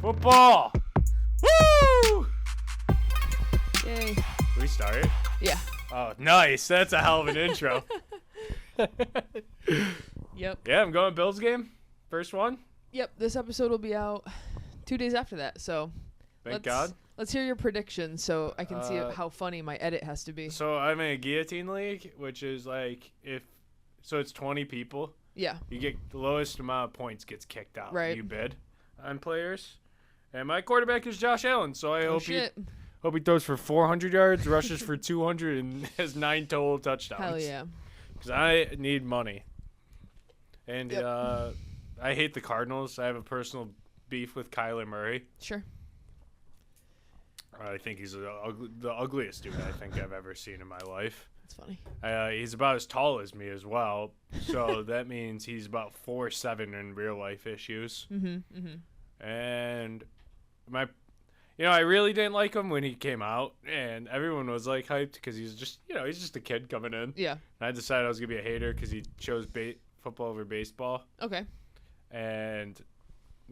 Football! Woo! Yay. We start? Yeah. Oh, nice. That's a hell of an intro. Yep. Yeah, I'm going Bills game. First one. Yep. This episode will be out 2 days after that. So Thank God. Let's hear your predictions so I can see how funny my edit has to be. So I'm in a guillotine league, which is like it's 20 people. Yeah. You get the lowest amount of points gets kicked out. Right. You bid on players. And my quarterback is Josh Allen, so I hope he throws for 400 yards, rushes for 200, and has 9 total touchdowns. Hell yeah. Because I need money. And Yep. I hate the Cardinals. I have a personal beef with Kyler Murray. Sure. I think he's the ugliest dude I think I've ever seen in my life. That's funny. He's about as tall as me as well, so that means he's about 4'7" in real life issues. And I really didn't like him when he came out, and everyone was like hyped because he's just a kid coming in. Yeah. And I decided I was gonna be a hater because he chose football over baseball. Okay. And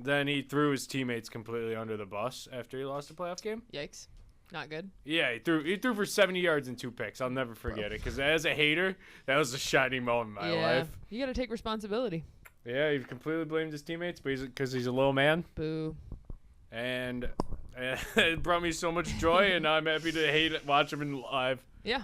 then he threw his teammates completely under the bus after he lost a playoff game. Yikes. Not good. Yeah, he threw for 70 yards and 2 picks. I'll never forget it because as a hater, that was a shining moment in my life. You got to take responsibility. Yeah, he completely blamed his teammates because he's a little man. Boo. And it brought me so much joy, and now I'm happy to watch him in live. Yeah.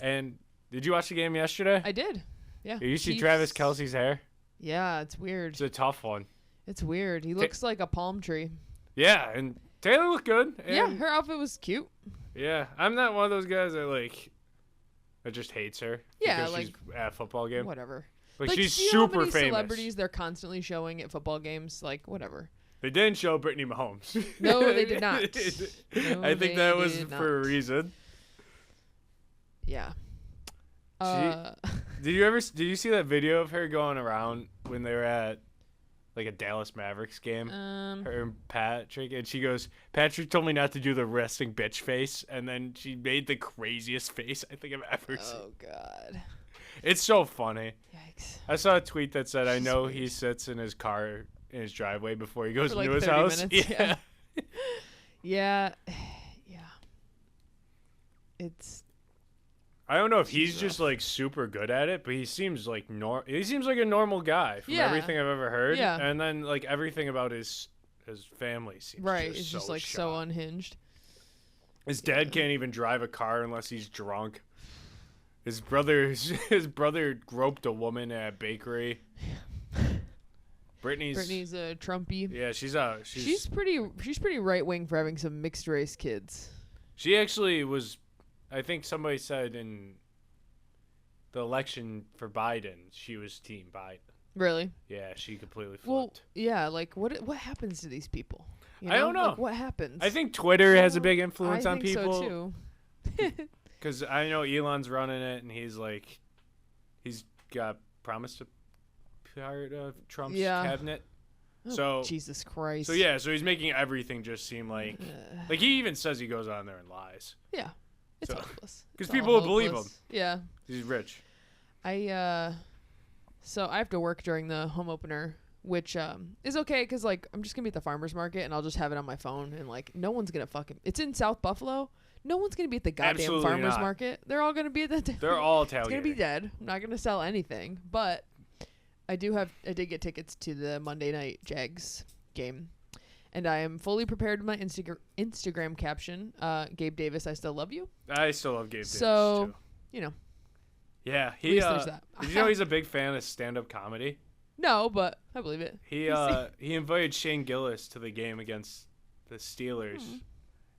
And did you watch the game yesterday? I did. Yeah. Did you see Travis Kelce's hair? Yeah, it's weird. It's a tough one. It's weird. He looks like a palm tree. Yeah, and Taylor looked good. And yeah, her outfit was cute. Yeah, I'm not one of those guys that just hates her. Yeah, because she's at a football game. Whatever. Like she's see super how many famous. Celebrities they're constantly showing at football games. Like whatever. They didn't show Brittany Mahomes. No, they did not. No, I think that was did for a not. reason. Yeah. Did you see that video of her going around when they were at like a Dallas Mavericks game? Her and Patrick, and she goes, "Patrick told me not to do the resting bitch face," and then she made the craziest face I think I've ever seen. Oh God. It's so funny. Yikes. I saw a tweet that said, "I know he sits in his car in his driveway before he goes For into like his 30 house." minutes, Yeah. Yeah. Yeah. It's. I don't know if he's just like super good at it, but he seems like he seems like a normal guy from everything I've ever heard. Yeah. And then like everything about his family seems It's just just so like shot. so unhinged. His dad can't even drive a car unless he's drunk. His brother groped a woman at a bakery. Brittany's a Trumpy. Yeah, She's pretty right wing for having some mixed race kids. She actually was. I think somebody said in the election for Biden, she was Team Biden. Really? Yeah, she completely flipped. Well, yeah. Like, what happens to these people? You I don't know. Like, what happens? I think Twitter has a big influence on I think people. so too. Because I know Elon's running it, and he's got promised to part of Trump's cabinet. Oh, So Jesus Christ. So he's making everything just seem like he even says he goes on there and lies. Yeah. It's So- hopeless. Because It's all people will believe him. hopeless. Yeah. He's rich. So I have to work during the home opener, which is okay because like I'm just gonna be at the farmer's market and I'll just have it on my phone and like no one's gonna it's in South Buffalo. No one's gonna be at the goddamn Absolutely farmer's not. market. They're all gonna be at the. They're all It's tailgating. gonna be dead. I'm not gonna sell anything, but I did get tickets to the Monday night Jags game, and I am fully prepared with my Instagram caption. Gabe Davis, I still love you. I still love Gabe Davis, So, too. you know, Yeah, at least there's that. did you know he's a big fan of stand-up comedy? No, but I believe it. He invited Shane Gillis to the game against the Steelers,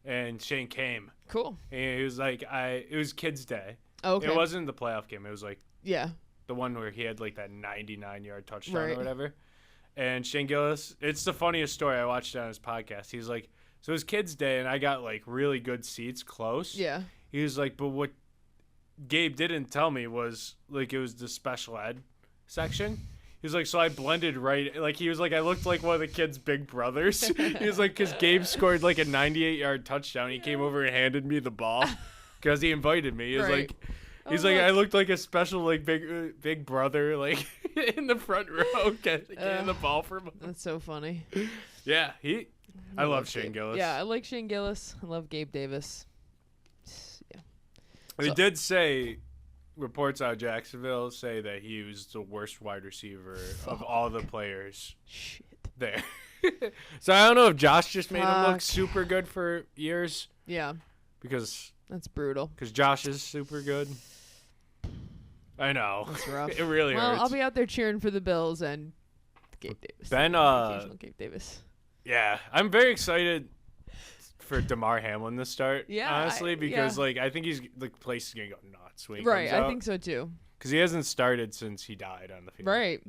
and Shane came. Cool. And he was like, it was Kids Day. Oh, okay. It wasn't the playoff game. It was like Yeah. the one where he had like that 99-yard touchdown Right. or whatever. And Shane Gillis, it's the funniest story. I watched it on his podcast. He was like, so it was Kids Day, and I got like really good seats close. Yeah. He was like, but what Gabe didn't tell me was like it was the special ed section. He was like, so I blended right. Like he was like, I looked like one of the kids' big brothers. He was like, because Gabe scored like a 98-yard touchdown. He came over and handed me the ball because he invited me. He was Right. like, he's like, I looked like a special like big brother like in the front row getting the ball from him. That's so funny. Yeah, I love Shane Gillis. Yeah, I like Shane Gillis. I love Gabe Davis. Yeah. They did say, reports out of Jacksonville say that he was the worst wide receiver of all the players there. So I don't know if Josh just made him look super good for years. Yeah. Because that's brutal. Because Josh is super good. I know. That's rough. It really hurts. Well, I'll be out there cheering for the Bills and Gabe Davis. Occasional Gabe Davis. Yeah, I'm very excited for DeMar Hamlin to start. Yeah, honestly, because I think he's the place is gonna go nuts when he right. comes out. I think so too. Because he hasn't started since he died on the field. Right.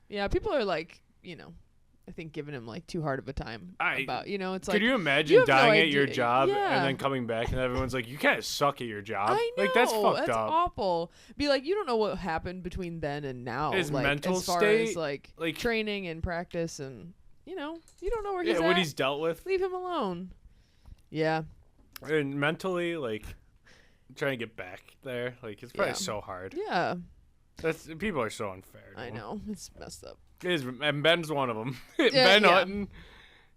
Yeah, people are like, I think giving him like too hard of a time about, it's like. Could you imagine dying at your idea. job Yeah. and then coming back and everyone's like, you kind of suck at your job? I know. Like, that's fucked that's up. awful. Be like, you don't know what happened between then and now. His like, mental as far state, as like training and practice and, you don't know where he's at. what he's dealt with. Leave him alone. Yeah. And mentally, like, trying to get back there, like, it's probably so hard. Yeah. People are so unfair. I know. It's messed up. It is, and Ben's one of them. Ben Hutton,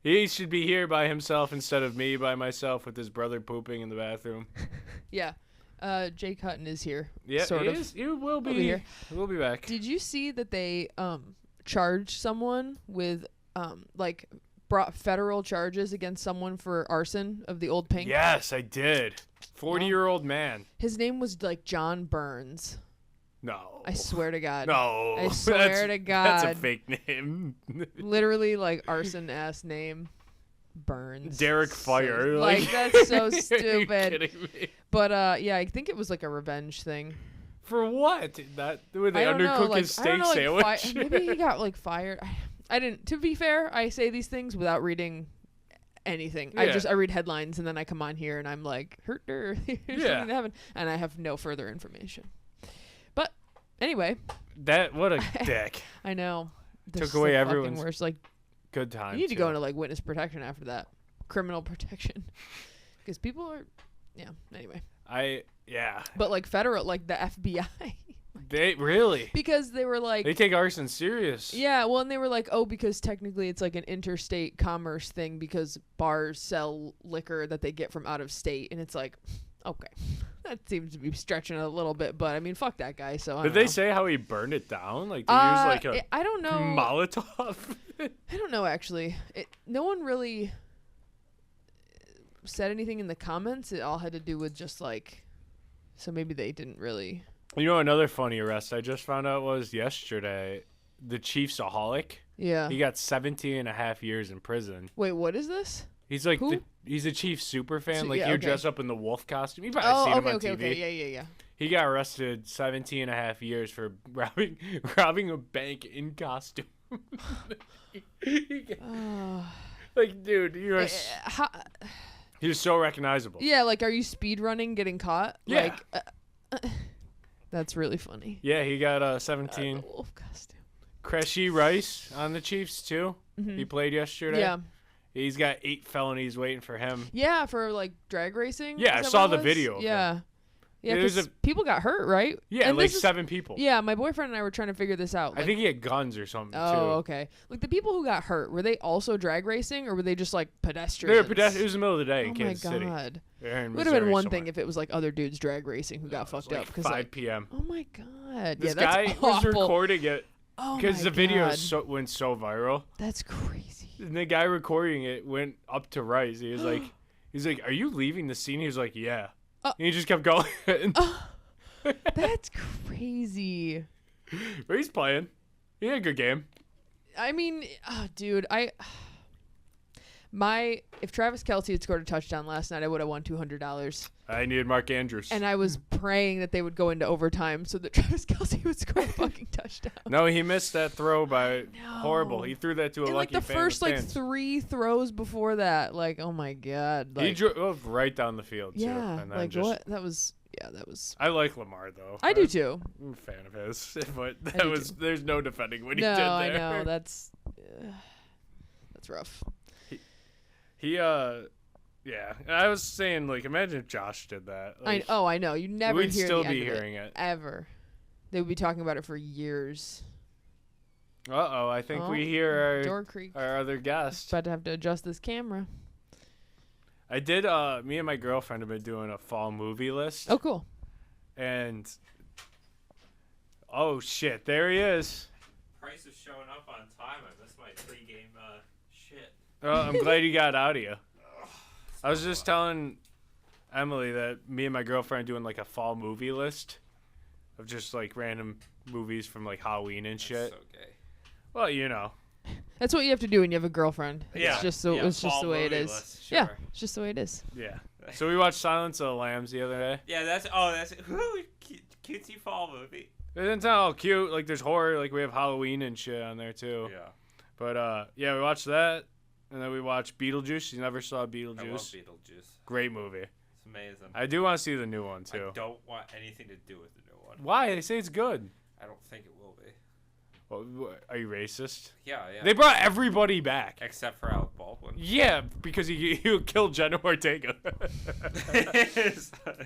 he should be here by himself instead of me by myself with his brother pooping in the bathroom. Yeah. Jake Hutton is here. Yeah, sort of. He will be here. We'll be back. Did you see that they charged someone with brought federal charges against someone for arson of the old Pink? Yes, I did. 40-year-old man. His name was like John Burns. No. I swear to God. No. I swear to God. That's a fake name. Literally like arson-ass name. Burns. Derek Fire. Like that's so stupid. Are you kidding me? But I think it was like a revenge thing. For what? Would they undercook his steak sandwich? Maybe he got like fired. I didn't. To be fair, I say these things without reading anything. Yeah. I read headlines and then I come on here and I'm like, hurt or here's something that happened, and I have no further information. But anyway, what a dick. I know. Took away everyone's worst. Like, good time. You need to go into like witness protection after that, criminal protection, because people are, Anyway. But like federal, like the FBI. They really? Because they were like... They take arson serious. Yeah, well, and they were like, because technically it's like an interstate commerce thing because bars sell liquor that they get from out of state. And it's like, okay, that seems to be stretching a little bit. But, I mean, fuck that guy. So Did they say how he burned it down? Like, they use like a I don't know. Molotov? I don't know, actually. No one really said anything in the comments. It all had to do with just like... So maybe they didn't really... You know, another funny arrest I just found out was yesterday. The Chiefs-aholic. Yeah. He got 17 and a half years in prison. Wait, what is this? He's like, he's a Chiefs super fan. You're dressed up in the wolf costume. You've probably seen him on TV. Okay. Yeah. He got arrested 17 and a half years for robbing a bank in costume. Like, dude, he was so recognizable. Yeah, like, are you speed running getting caught? Yeah. Like, that's really funny. Yeah, he got 17. The wolf costume. Cressy Rice on the Chiefs, too. Mm-hmm. He played yesterday. Yeah. He's got 8 felonies waiting for him. Yeah, for, like, drag racing? Yeah, I saw the video of Yeah. him. Yeah, because people got hurt, right? Yeah, and like 7 people. Yeah, my boyfriend and I were trying to figure this out. I think he had guns or something, too. Oh, okay. Like, the people who got hurt, were they also drag racing, or were they just, like, pedestrians? They were pedestrians. It was the middle of the day in Kansas City. Oh, my God. It would have been one thing if it was, like, other dudes drag racing who got fucked up. 5 p.m. Oh, my God. This that's guy awful. was recording it because the video went so viral. That's crazy. And the guy recording it went up to Rice. He was like, "Are you leaving the scene?" He was like, "Yeah." And he just kept going. That's crazy. But he's playing. He had a good game. I mean, dude, if Travis Kelce had scored a touchdown last night, I would have won $200. I needed Mark Andrews. And I was praying that they would go into overtime so that Travis Kelce would score a fucking touchdown. No, he missed that throw by horrible. He threw that to a lucky fan. Like the first 3 throws before that, like, oh my God. Like, he drove right down the field, too. Yeah, and then like what? That was... Yeah, that was... I like Lamar, though. I do, too. I'm a fan of his. But there's no defending what he no, did there. I know. That's rough. Yeah. I was saying, like, imagine if Josh did that. Like, I know. You never hear we'd still the be end of hearing it. Ever. They would be talking about it for years. Uh-oh, I think we hear door creak. our other guest. About to have to adjust this camera. I did, me and my girlfriend have been doing a fall movie list. Oh, cool. And, oh, shit, there he is. Price is showing up on time. I missed my pregame shit. Oh, I'm glad you got out of you. I was just telling Emily that me and my girlfriend are doing, like, a fall movie list of just, like, random movies from, like, Halloween and shit. That's so gay. Well, you know. That's what you have to do when you have a girlfriend. Yeah. It's just so it's just the way it is. List, Yeah, sure. it's just the way it is. Yeah. So we watched Silence of the Lambs the other day. Yeah, that's cutesy fall movie. It's not all cute. Like, there's horror. Like, we have Halloween and shit on there, too. Yeah. But, yeah, we watched that. And then we watched Beetlejuice. You never saw Beetlejuice. I love Beetlejuice. Great movie. It's amazing. I do want to see the new one, too. I don't want anything to do with the new one. Why? They say it's good. I don't think it will be. Well, are you racist? Yeah. They brought everybody back. Except for Alec Baldwin. Yeah, because he killed Jenna Ortega.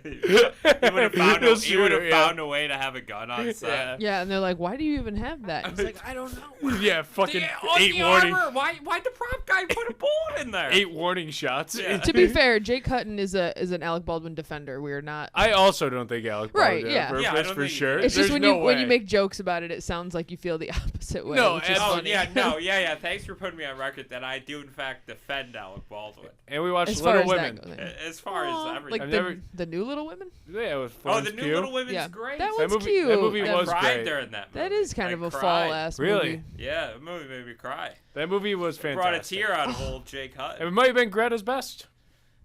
He would have found a way to have a gun on set. Yeah, and they're like, "Why do you even have that?" He's like, "I don't know." Yeah, fucking eight 8 warning. armor. Why'd the prop guy put a bullet in there? 8 warning shots. Yeah. To be fair, Jake Hutton is an Alec Baldwin defender. We're not. I also don't think Alec Baldwin Right, did yeah. it on Yeah, I purpose don't for think he sure. did. It's just There's when no when you way. make jokes about it, it sounds like you feel the opposite way. No, which is Oh funny. yeah. Thanks for putting me on record that I do in fact defend Alec Baldwin. And we watched As far Little as Women. that goes. As far Aw, as everything. like I've the new Little Women. Yeah, with Oh, Florence the new Pugh. Little Women's Yeah, great. that That was movie- cute. that movie That- was I cried great. during that movie. That is kind I of a cried. fall ass Really? movie. Yeah, the movie made me cry. That movie was It fantastic. brought a tear out of old Jake It Hutton. might have been Greta's best.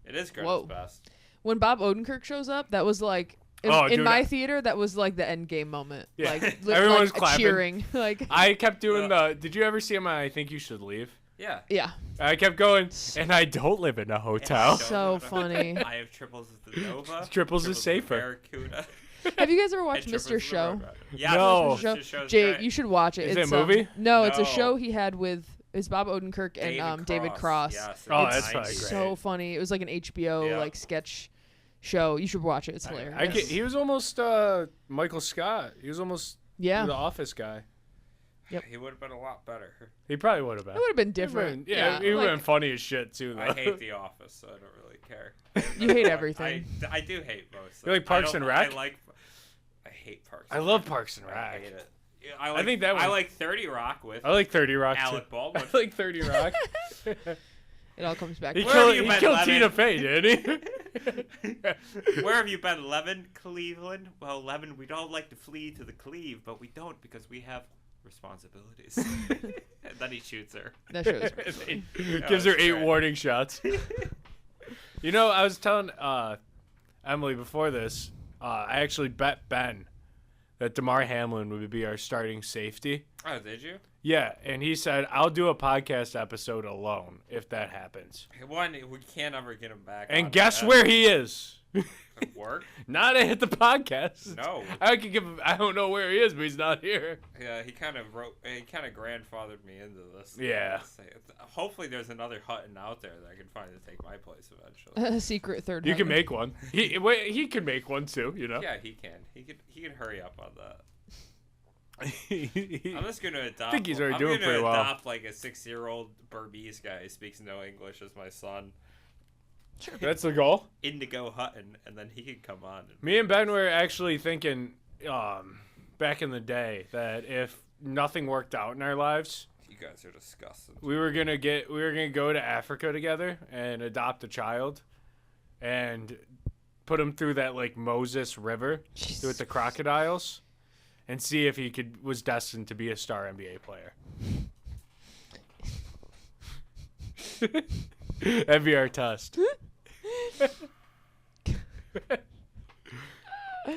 It is Whoa. Greta's best. When Bob Odenkirk shows up, that was like in, Oh, in dude, my theater. That was like the end game moment. Yeah. Like Everyone's like, clapping. cheering. Like I kept doing the. Did you ever see him on I Think You Should Leave? Yeah. yeah, I kept going, and I don't live in a hotel. So funny. I have triples as the Nova. Triples is safer. Barracuda. Have you guys ever watched and Mr. triples Show? the Roadrunner. Yeah, No. Mr. Show's Jay, great. you should watch it. Is it It's a movie? No, it's a No. show he had with Bob Odenkirk and David Cross. Yes, Oh, it's that's probably nice. great. So funny. It was like an HBO Yeah. like sketch show. You should watch it. It's hilarious. He was almost Michael Scott. He was almost Yeah, the Office guy. Yep. He would have been a lot better. He probably would have been. it would have been different. Yeah, he would have like, been funny as shit too. Though. I hate The Office, so I don't really care. You hate everything. I do hate most. You like Parks and Rec? I hate Parks. I and love Rec. Parks and I Rec. hate it. Yeah, I think that I one- like 30 Rock with I like 30 Rock Alec too. Baldwin. I like 30 Rock. It all comes back. He to Where have killed, you he been, killed Levin? Tina Fey, didn't he? Where have you been, Levin? Cleveland? Well, Levin, we'd all like to flee to the Cleve, but we don't because we have responsibilities. And then he shoots her. That show is pretty funny. Gives her it's 8 great. warning shots. You know, I was telling Emily before this, I actually bet Ben that DeMar Hamlin would be our starting safety. Oh, did you? Yeah, and he said, I'll do a podcast episode alone if that happens. One, we can't ever get him back. And on guess that. where he is? Work? Not at the podcast. No. I could give him, I don't know where he is, but he's not here. Yeah, he kind of grandfathered me into this. Yeah. Hopefully, there's another Hutton out there that I can find to take my place eventually. A secret third. You can Hutton. make one. He can make one too, you know? Yeah, he can. He can hurry up on that. I I'm just gonna adopt. think he's already I'm doing gonna pretty well. adopt like a 6-year-old Burmese guy who speaks no English as my son, That's the goal. Indigo Hutton, and then he can come on. Me and Ben were actually thinking back in the day that if nothing worked out in our lives, You guys are disgusting. we were gonna go to Africa together and adopt a child and put him through that like Moses River with the crocodiles and see if he was destined to be a star NBA player. That'd be our test.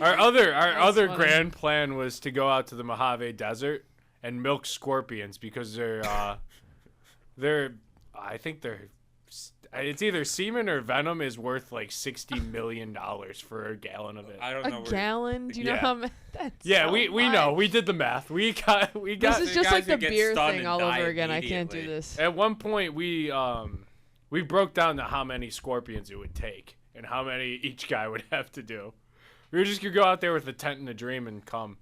Our other funny. grand plan was to go out to the Mojave Desert and milk scorpions because I think it's either semen or venom is worth like $60 million for a gallon of it. I don't know. A gallon? Do you know Yeah. how many? That's Yeah, so we know. much. We did the math. We got. This is the just guys like who the get beer stunned thing and all die over again. I can't do immediately. this. At one point, we broke down to how many scorpions it would take and how many each guy would have to do. We were just gonna go out there with a tent and a dream and come.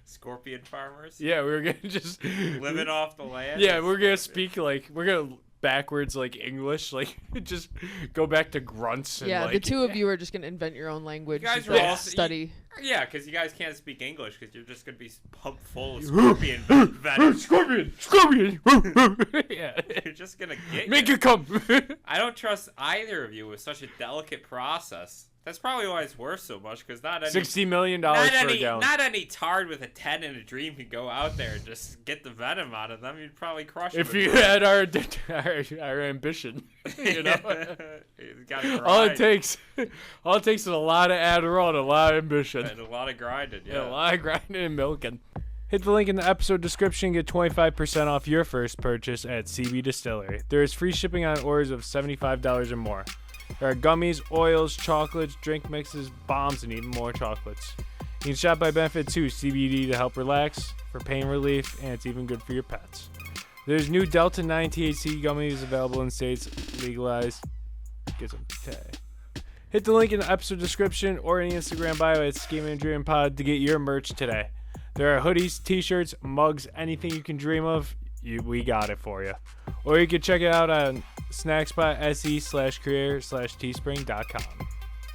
Scorpion farmers. Yeah, we were gonna just Living off the land. Yeah, we're gonna speak like we're gonna backwards like English, like just go back to grunts. And, Yeah, like, the two of you are just gonna invent your own language. You guys and are all study. Yeah, because you guys can't speak English because you're just gonna be pumped full of scorpion venom. Scorpion. Yeah, You're just gonna get make you. it come. I don't trust either of you with such a delicate process. That's probably why it's worth so much, because not any $60 million for a gallon. not any tard with a 10 and a dream could go out there and just get the venom out of them. You'd probably crush them. If you had our ambition, you know. You gotta grind. all it takes is a lot of Adderall and a lot of ambition. And a lot of grinding, Yeah, a lot of grinding and milking. Hit the link in the episode description and get 25% off your first purchase at CBDistillery. There is free shipping on orders of $75 or more. There are gummies, oils, chocolates, drink mixes, bombs, and even more chocolates. You can shop by benefit too, CBD to help relax, for pain relief, and it's even good for your pets. There's new Delta 9 THC gummies available in states legalized. Get some today. Hit the link in the episode description or in the Instagram bio at Schemin and Dreamin Pod to get your merch today. There are hoodies, t-shirts, mugs, anything you can dream of, we got it for you. Or you can check it out on snackspot.se/career/teespring.com.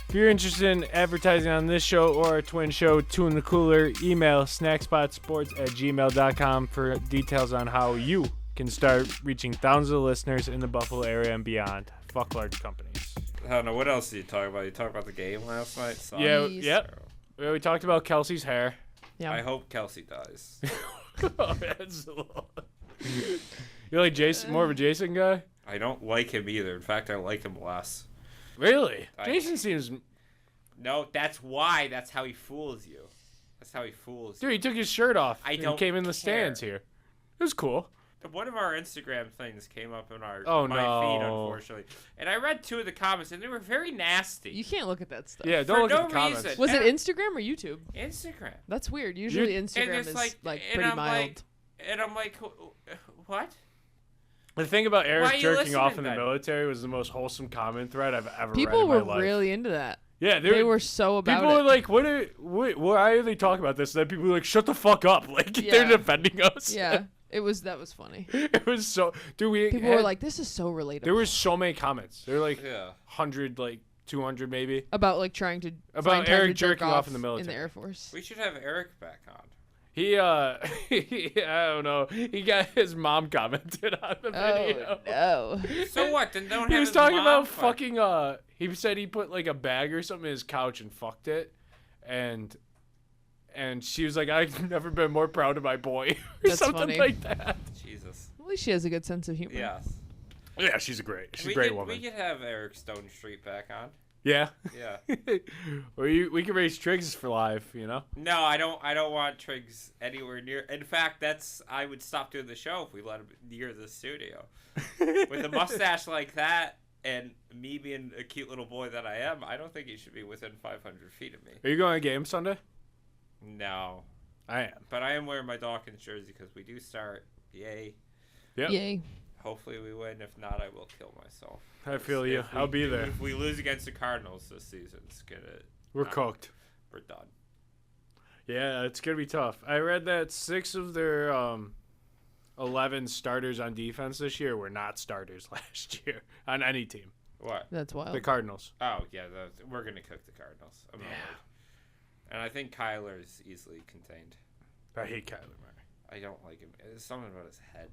If you're interested in advertising on this show or our twin show, Two in the Cooler, email snackspotsports@gmail.com for details on how you can start reaching thousands of listeners in the Buffalo area and beyond. Fuck large companies. I don't know. What else did you talk about? You talked about the game last night? Yeah, yep. Yeah, we talked about Kelsey's hair. Yeah. I hope Kelsey dies. Oh, that's a little... You're like Jason, more of a Jason guy? I don't like him either. In fact, I like him less. Really? Jason seems... No, that's why. That's how he fools you. That's how he fools you. Dude, he took his shirt off. I and don't came in the care. stands here. It was cool. One of our Instagram things came up in my no. feed, unfortunately. And I read two of the comments, and they were very nasty. You can't look at that stuff. Yeah, For don't look no at the comments. reason. Was it Instagram or YouTube? Instagram. That's weird. Usually And Instagram it's is like, like and pretty I'm mild. like, and I'm like, what? The thing about Why are Eric you jerking off in listening the then? military was the most wholesome comment thread I've ever People read in were my life. really into that. Yeah, They were so about people it. were like, why are they talking about this? And then people were like, shut the fuck up. Like, they're Yeah. defending us. Yeah, that was funny. It was so... Dude, People were like, this is so relatable. There were so many comments. There were like Yeah. 100, like 200 maybe. about like trying to About find time Eric to jerk jerking off in the military. in the Air Force. We should have Eric back on. He, I don't know. He got his mom commented on the video. Oh no! So what? Then don't He have was his talking mom about fuck. fucking, he said he put like a bag or something in his couch and fucked it. And she was like, I've never been more proud of my boy. Or That's something funny. like that. Jesus. At least she has a good sense of humor. Yes. Yeah, she's a great woman. We could have Eric Stone Street back on. Yeah. Yeah. Or we can raise Triggs for live, you know? No, I don't want Triggs anywhere near. In fact, I would stop doing the show if we let him near the studio. With a mustache like that and me being a cute little boy that I am, I don't think he should be within 500 feet of me. Are you going to game Sunday? No. I am. But I am wearing my Dawkins jersey because we do start. Yay. Yep. Yay! Hopefully we win. If not, I will kill myself. I feel you. I'll be there. If we lose against the Cardinals this season, We're cooked. We're done. Yeah, it's going to be tough. I read that 6 of their 11 starters on defense this year were not starters last year on any team. What? That's wild. The Cardinals. Oh, yeah. We're going to cook the Cardinals. I'm not worried. And I think Kyler is easily contained. I hate Kyler Murray. I don't like him. There's something about his head.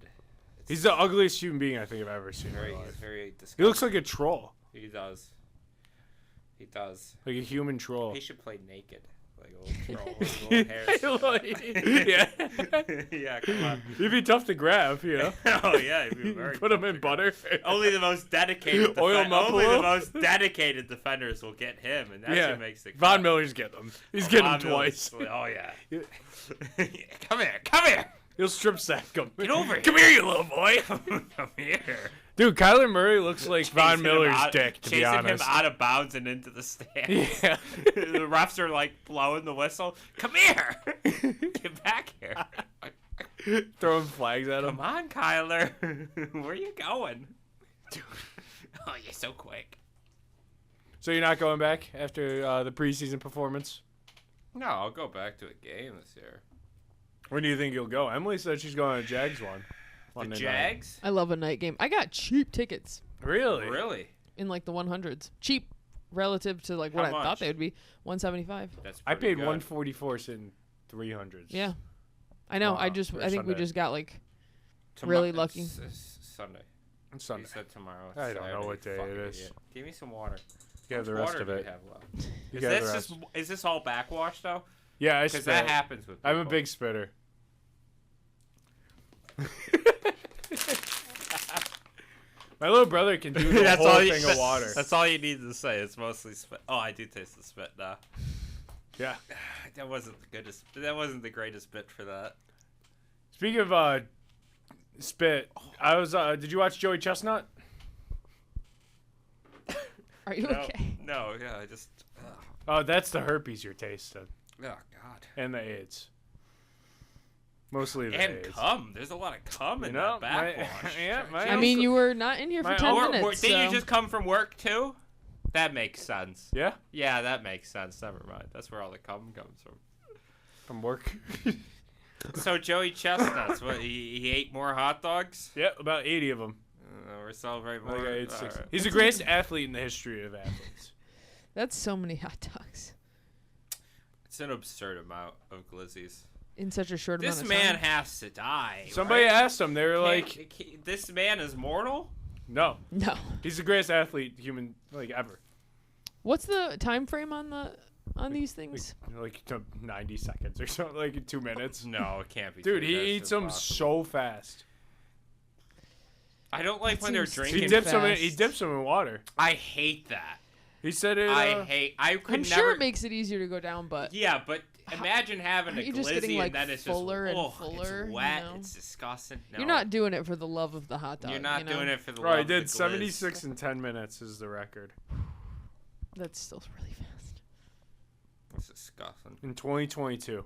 He's the ugliest human being I think I've ever seen in my He's life. very disgusting. He looks like a troll. He does. He does. Like a human troll. He should play naked. Like a little troll with little hairs. Yeah. Yeah, come on. He'd be tough to grab, you know? Oh, yeah. He'd be very Put him tough in to butter. grab. Only the most dedicated Oil him up a only the little. most dedicated defenders will get him, and that's what makes it. Von Miller's getting him. He's getting him Von Miller's- twice. Oh, yeah. Come here. Come here. He'll strip sack him. Get over here. Come here, you little boy. Come here. Dude, Kyler Murray looks like Von Chasing him Miller's out- dick, to be chasing honest. him out of bounds and into the stands. Yeah. The refs are like blowing the whistle. Come here. Get back here. Throwing flags at him. Come on, Kyler. Where are you going? Dude. Oh, you're so quick. So you're not going back after the preseason performance? No, I'll go back to a game this year. When do you think you'll go? Emily said she's going to Jags one. The Monday night. Jags? I love a night game. I got cheap tickets Really? Really? in like the 100s. Cheap relative to like what How I thought much? they would be. 175. That's I pretty paid good. 144 sitting 300s. Yeah. I know. Wow, I for think we Sunday. just got like Tomo- really lucky. It's Sunday. It's Sunday. You said tomorrow. It's I don't know Saturday. what day it Fucking is. idiot. Give me some water. You have the How much rest water of do it. you have left? You Is got the this rest. just is this all backwash though? Yeah, I Because spit. that happens with people. I'm a big spitter. My little brother can do the That's whole all you- thing of water. That's all you need to say. It's mostly spit. Oh, I do taste the spit now. Yeah. That wasn't the goodest. That wasn't the greatest bit for that. Speaking of spit, I was. Did you watch Joey Chestnut? Are you No, okay? no, yeah, I just. Oh, that's the herpes you're tasting, Oh God. and the AIDS. Mostly the And AIDS. cum. There's a lot of cum in You know, that my- backwash. yeah, my I mean, you were not in here for My 10 uncle- minutes. Did you so- just come from work too? That makes sense. Yeah, Yeah, that makes sense. Never mind. That's where all the cum comes from. from work. So Joey Chestnuts, what? He ate more hot dogs. Yeah, about 80 of them. We're celebrating I more. think I ate All 60. right. He's the greatest athlete in the history of athletes. That's so many hot dogs It's an absurd amount of glizzies. in such a short This amount of man time. has to die. Somebody right? asked him. They were like, This man is mortal. "No, No. he's the greatest athlete human like ever." What's the time frame on these Like, things? like to 90 seconds or something, like 2 minutes. No, it can't be. Dude, true. he That's eats them impossible. so fast. I don't like That when they're seems drinking. He dips them. In, fast. he dips them in water. I hate that. He said it. I could I'm never. sure it makes it easier to go down, but Yeah, but imagine having a aren't you just glizzy getting, like, and then it's fuller just and oh, fuller, it's you wet. know? It's disgusting. No. you're not doing it for the love of the hot dog. You're not you know? doing it for the Bro, love he of the did glizz. 76 in 10 minutes is the record That's still really fast. It's disgusting. in 2022.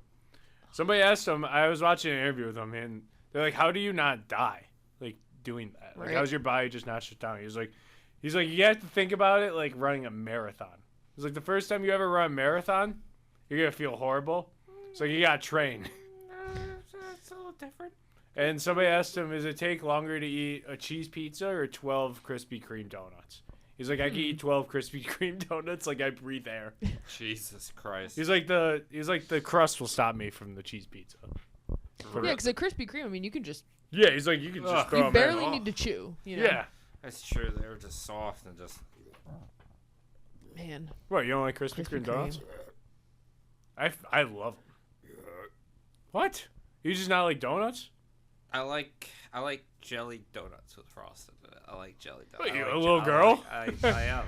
Somebody asked him. I was watching an interview with him, and they're like, "How do you not die? Like doing that? Like, Right. how's your body just not shut down?" He's like, you have to think about it like running a marathon. He's like, the first time you ever run a marathon, you're gonna feel horrible. So you gotta train. It's a little different. And somebody asked him, "Does it take longer to eat a cheese pizza or 12 Krispy Kreme donuts?" He's like, "I can eat 12 Krispy Kreme donuts like I breathe air." Jesus Christ. He's like the crust will stop me from the cheese pizza. Yeah, because a Krispy Kreme, I mean, you can just Yeah, he's like, you can just Ugh. throw you them barely in. need to chew. You know? Yeah. That's true. They were just soft and just. Man. What, you don't like Krispy Krispy Kreme donuts? Kreme. I love them. What? You just not like donuts? I like jelly donuts with frosting. I like jelly donuts. What, I you like a little girl? I am.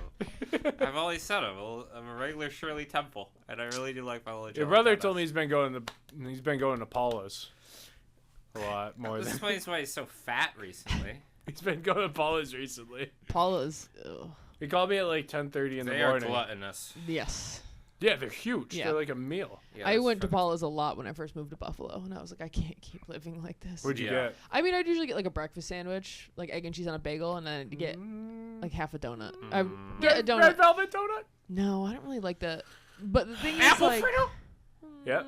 I've always said I'm a regular Shirley Temple, and I really do like my little. Your jelly brother donuts. told me he's been going to Paula's a lot more This than explains why he's so fat recently. he's been going to Paula's recently. Paula's. Ugh. He called me at like 10:30 in the They are morning. gluttonous. Yes. Yeah, they're huge. Yeah. They're like a meal. Yeah, I that's went to fucking- Paula's a lot when I first moved to Buffalo, and I was like, I can't keep living like this. What'd you Yeah. get? I mean, I'd usually get like a breakfast sandwich, like egg and cheese on a bagel, and then I'd get like half a donut. I get a donut. Red velvet donut? No, I don't really like that. But the thing is, Apple like, Frito? Yep.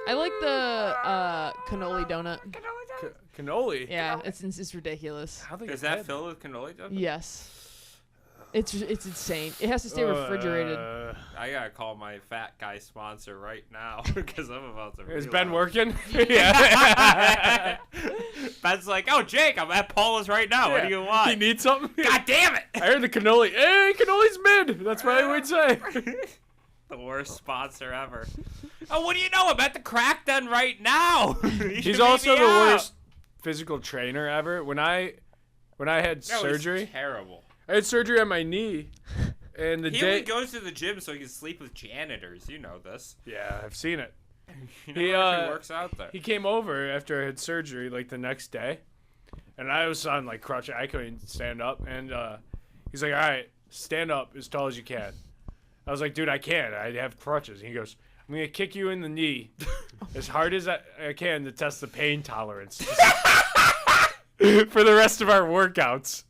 I like the cannoli donut. Cannoli? Yeah, it's ridiculous. How they Is get that filled with cannoli donuts? Yes. It's insane. It has to stay refrigerated. I gotta call my fat guy sponsor right now because I'm about to. Is realize. Ben working? yeah. Ben's like, oh Jake, I'm at Paula's right now. What do you want? He needs something? God damn it! I heard the cannoli. Hey, cannoli's mid. That's what I would say. The worst sponsor ever. Oh, what do you know? I'm at the crack den right now. You should He's meet also me the out. worst physical trainer ever. When I had That was surgery, terrible. I had surgery on my knee, and the He day. only goes to the gym so he can sleep with janitors. You know this. Yeah, I've seen it. You know He, he works out there. He came over after I had surgery, like the next day, and I was on like crutches. I couldn't stand up, and he's like, "All right, stand up as tall as you can." I was like, "Dude, I can't. I have crutches." And he goes, "I'm gonna kick you in the knee as hard as I can to test the pain tolerance for the rest of our workouts."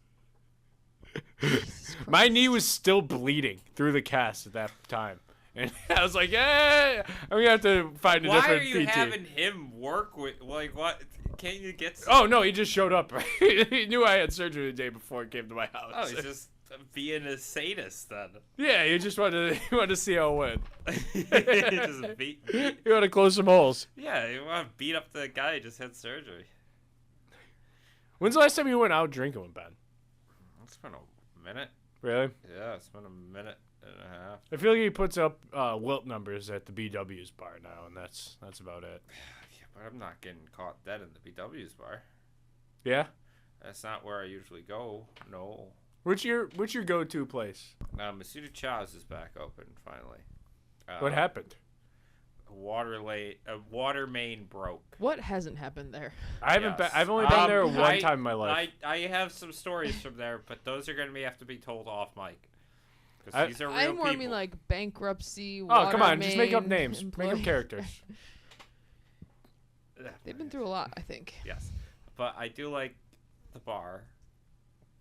My knee was still bleeding through the cast at that time, And I was like, I'm going to have to find a Why different are you PT. having him work with, like, what? Can't you get Oh, no, he just showed up. He knew I had surgery the day before he came to my house. Oh, he's just being a sadist then. Yeah, he just wanted to see how it went. Just beat. He wanted to close some holes. Yeah, you want to beat up the guy who just had surgery. When's the last time you went out drinking with Ben? It's been a minute. Really? Yeah, it's been a minute and a half. I feel like he puts up Wilt numbers at the BW's bar now, and that's about it. Yeah, but I'm not getting caught dead in the BW's bar. Yeah? That's not where I usually go. No. What's your go-to place? Now, Masuda Chaw's is back open finally. What happened? A water main broke. What hasn't happened there? I haven't been. Yes. I've only been there one time in my life. I have some stories from there, but those are going to have to be told off mic. Because these are real I people. more mean like bankruptcy. Oh, come on. water Just make up main names. Make up employee- characters. They've been through a lot, I think. Yes. But I do like the bar.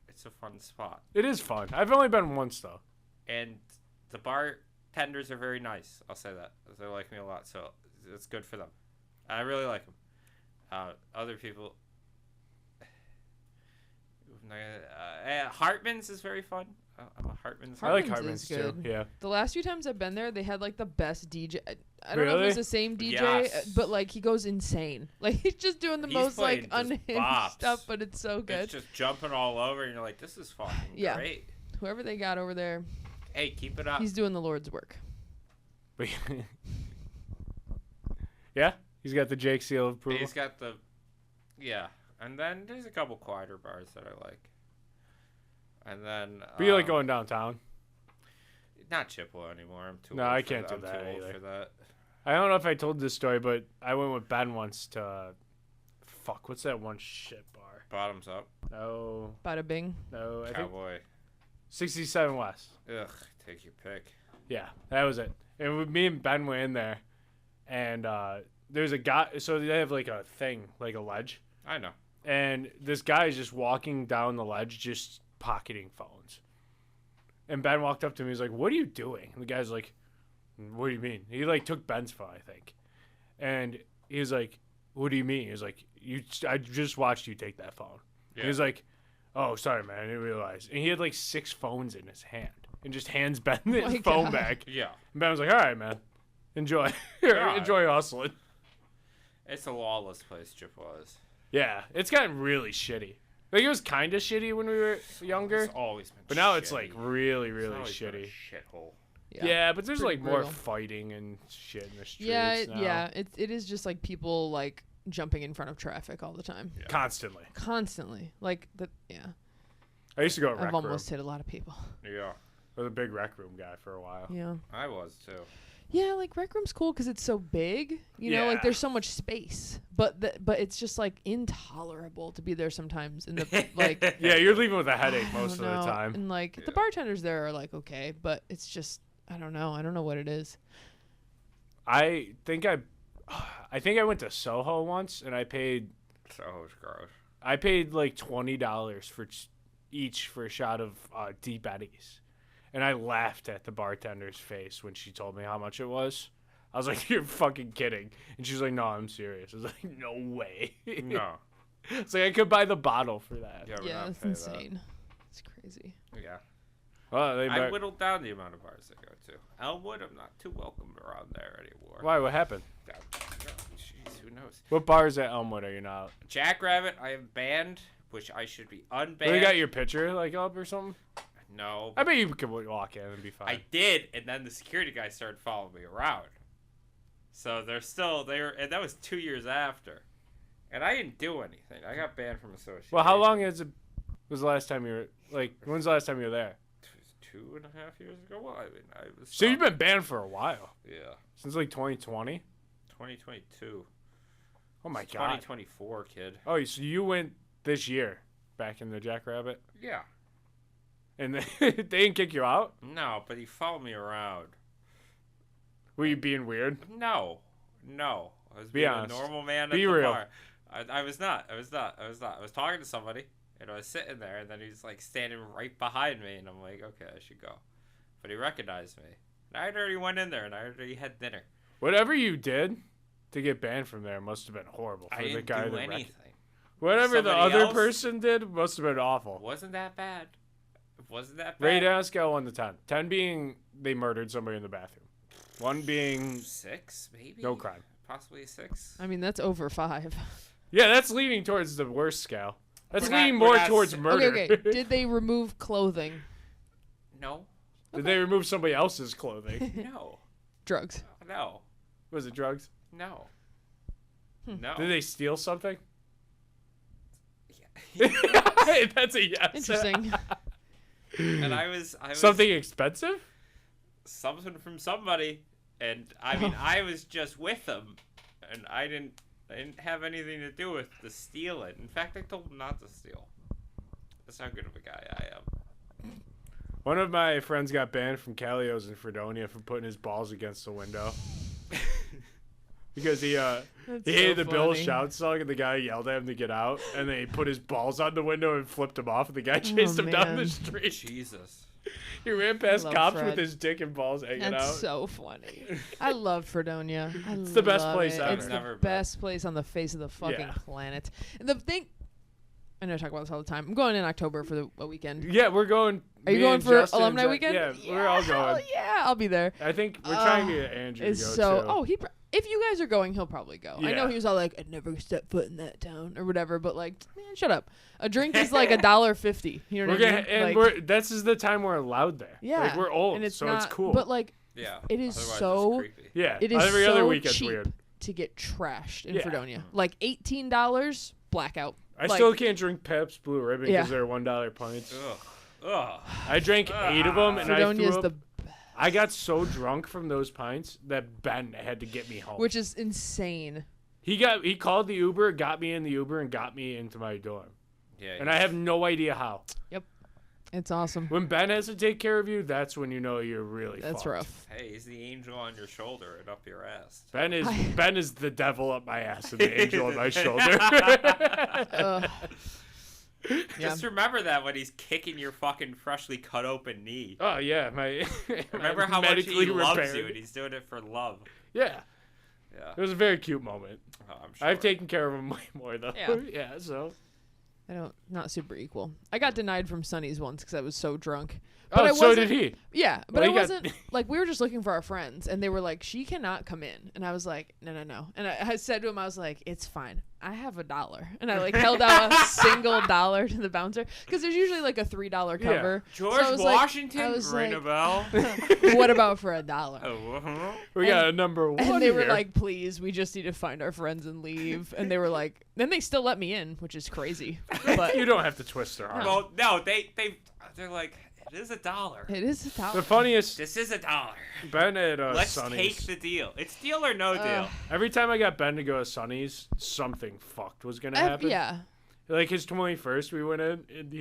It's a fun spot. It is fun. I've only been once, though. And the bartenders are very nice. I'll say that. They like me a lot, so it's good for them. I really like them. Other people... Hartman's is very fun. I'm a Hartman's. I like Hartman's Hartman's, is too. good. Yeah. The last few times I've been there, they had like the best DJ. I don't know if Really? it's the same DJ, Yes. but like he goes insane. Like he's just doing the He's most playing like just unhinged bops. stuff, but it's so good. It's just jumping all over, and you're like, this is fucking Yeah. great. Whoever they got over there, Hey, keep it up. he's doing the Lord's work. But yeah? He's got the Jake seal of approval. He's got the... Yeah. And then there's a couple quieter bars that I like. And then... But you like going downtown? Not Chippewa anymore. I'm too No, old I for can't that. do I'm that too old either. for that. I don't know if I told this story, but I went with Ben once to... fuck, what's that one shit bar? Bottoms up. No. Bada bing. No, I think... Cowboy. 67 West. Ugh. Take your pick. Yeah, that was it. And me and Ben went in there, and there's a guy. So they have like a thing, like a ledge, I know. and this guy is just walking down the ledge, just pocketing phones. And Ben walked up to me. He's like, "What are you doing?" And the guy's like, "What do you mean?" He like took Ben's phone, I think, and he was like, "What do you mean?" He was like, I just watched you take that phone." Yeah. He was like, "Oh, sorry, man, I didn't realize." And he had like 6 phones in his hand, and just hands Ben his my phone God. back. Yeah. And Ben was like, "All right, man, enjoy, Yeah. enjoy hustling." It's a lawless place, Chippewa is. Yeah, it's gotten really shitty. Like it was kind of shitty when we were younger, It's always been but now shitty. it's like really, It's really always been a shitty. shithole. Yeah, but there's Pretty like more brutal. fighting and shit in the streets. Yeah, now. yeah. It is just like people like jumping in front of traffic all the time, Yeah. Constantly. constantly. Like that. Yeah, I used to go to rec I've room. almost hit a lot of people. Yeah. I was a big rec room guy for a while. Yeah. I was, too. Yeah, like rec room's cool because it's so big. You know, like Yeah. there's so much space, but it's just like intolerable to be there sometimes. In the like, Yeah, you're leaving with a headache I most of don't the know. time. And like Yeah. the bartenders there are like okay, but it's just I don't know. I don't know what it is. I think I went to Soho once and I paid So it's gross. like $20 for each for a shot of Deep Eddies, and I laughed at the bartender's face when she told me how much it was. I was like, "You're fucking kidding," and she was like, "No, I'm serious." I was like, "No way." No. It's like I could buy the bottle for that. Yeah, we're Yeah, not it's paying that. insane. It's crazy. Yeah. Well, they I whittled down the amount of bars I go to. Elmwood, I'm not too welcome around there anymore. Why? What happened? Jeez, who knows? What bars at Elmwood are you not? Jackrabbit, I have banned, which I should be unbanned. They got your picture like up or something? No. I bet you could walk in and be fine. I did, and then the security guy started following me around. So they're still there, and that was 2 years after. And I didn't do anything. I got banned from association. Well, how long was the last time you were like? When's the last time you were there? It was 2.5 years ago. Well, I mean, I was. So you've been banned for a while, Yeah. since like 2020. 2022. Oh my It's god. 2024, kid. Oh, so you went this year back in the Jackrabbit, Yeah. and they didn't kick you out? No, but he followed me around. Were you being weird? No. I was Be being honest. a normal man at Be the real. bar. I was not. I was talking to somebody, and I was sitting there, and then he's like standing right behind me, and I'm like, okay, I should go. But he recognized me, And I already went in there, and I already had dinner. Whatever you did to get banned from there must have been horrible for I the didn't guy do that wrecked. anything. Whatever the Somebody other else? person did must have been awful. It wasn't that bad. It wasn't that bad. Rate on a scale 1 to 10. 10 being they murdered somebody in the bathroom. 1 being 6, maybe? no crime. Possibly a 6. I mean, that's over 5. Yeah, that's leaning towards the worst scale. That's We're not- leaning we're more not towards s- murder. Okay. Did they remove clothing? No. Did they remove somebody else's clothing? No. Drugs. No. Was it drugs? No. Hmm. No. Did they steal something? Yeah. Hey, that's a yes. Interesting. And I was Something expensive? something from somebody, and I mean I was just with them, and I didn't have anything to do with the stealing. In fact, I told them not to steal. That's how good of a guy I am. One of my friends got banned from Callio's in Fredonia for putting his balls against the window. Because he hated the Bill Shout song, and the guy yelled at him to get out, and then he put his balls on the window and flipped him off, and the guy chased him down the man. street. Jesus. He ran past love cops Fred. with his dick and balls hanging That's out. so funny. I love Fredonia. It's the best love place it. ever. It's the Never been. best place on the face of the fucking Yeah. planet. And the thing, I know I talk about this all the time. I'm going in October for a weekend. Yeah, we're going. Are you me going and for Justin alumni and weekend? Yeah, we're all hell going. yeah, I'll be there. I think we're trying to get Andrew to go It's so. too. Oh, if you guys are going, he'll probably go. I know Yeah. he was all like, "I'd never step foot in that town" or whatever. But like, man, shut up. A drink is like $1.50. You know We're what I gonna, mean? and Like, this is the time we're allowed there. yeah, like we're old, and it's so not, it's cool. But like, Yeah. It is Otherwise so- It's creepy. yeah, it is every so other weekend's cheap weird. to get trashed in Yeah. Fredonia. Like $18 blackout. I Like- still can't drink Pep's Blue Ribbon because Yeah. they're $1 pints. Ugh. Ugh. I drank 8 of them, and Fredonia I is threw the up. I got so drunk from those pints that Ben had to get me home. which is insane. He called the Uber, got me in the Uber, and got me into my dorm. Yeah. And I have no idea how. It's awesome. When Ben has to take care of you, that's when you know you're really That's fucked. rough. Hey, he's the angel on your shoulder and up your ass. Ben is the devil up my ass and the angel on my shoulder. Ugh. Yeah. Just remember that when he's kicking your fucking freshly cut open knee. Oh yeah, my Remember how much he loves you and he's doing it for love. Yeah, Yeah. it was a very cute moment. Oh, I'm sure. I've taken care of him way more though. Yeah. Yeah, so. Not super equal. I got denied from Sonny's once because I was so drunk. But I Oh, so wasn't- did he. Yeah, but Well, I you got- wasn't like we were just looking for our friends, and they were like, "She cannot come in," and I was like, "No." And I said to him, I was like, "It's fine. I have $1," and I like held out a single $1 to the bouncer because there's usually like a $3 cover. George So I was like- Washington, I was ring like- a bell. What about for $1? Oh, uh-huh. We got a number one And they were here. like, "Please, we just need to find our friends and leave." And they were like, then they still let me in, which is crazy. But You don't have to twist their arm. Well, no, they're like, it is $1. it is $1. The funniest, This is $1. Ben at Let's Sonny's. take the deal. It's deal or no deal. Every time I got Ben to go to Sonny's, something fucked was gonna happen. Yeah. Like his 21st, we went in, and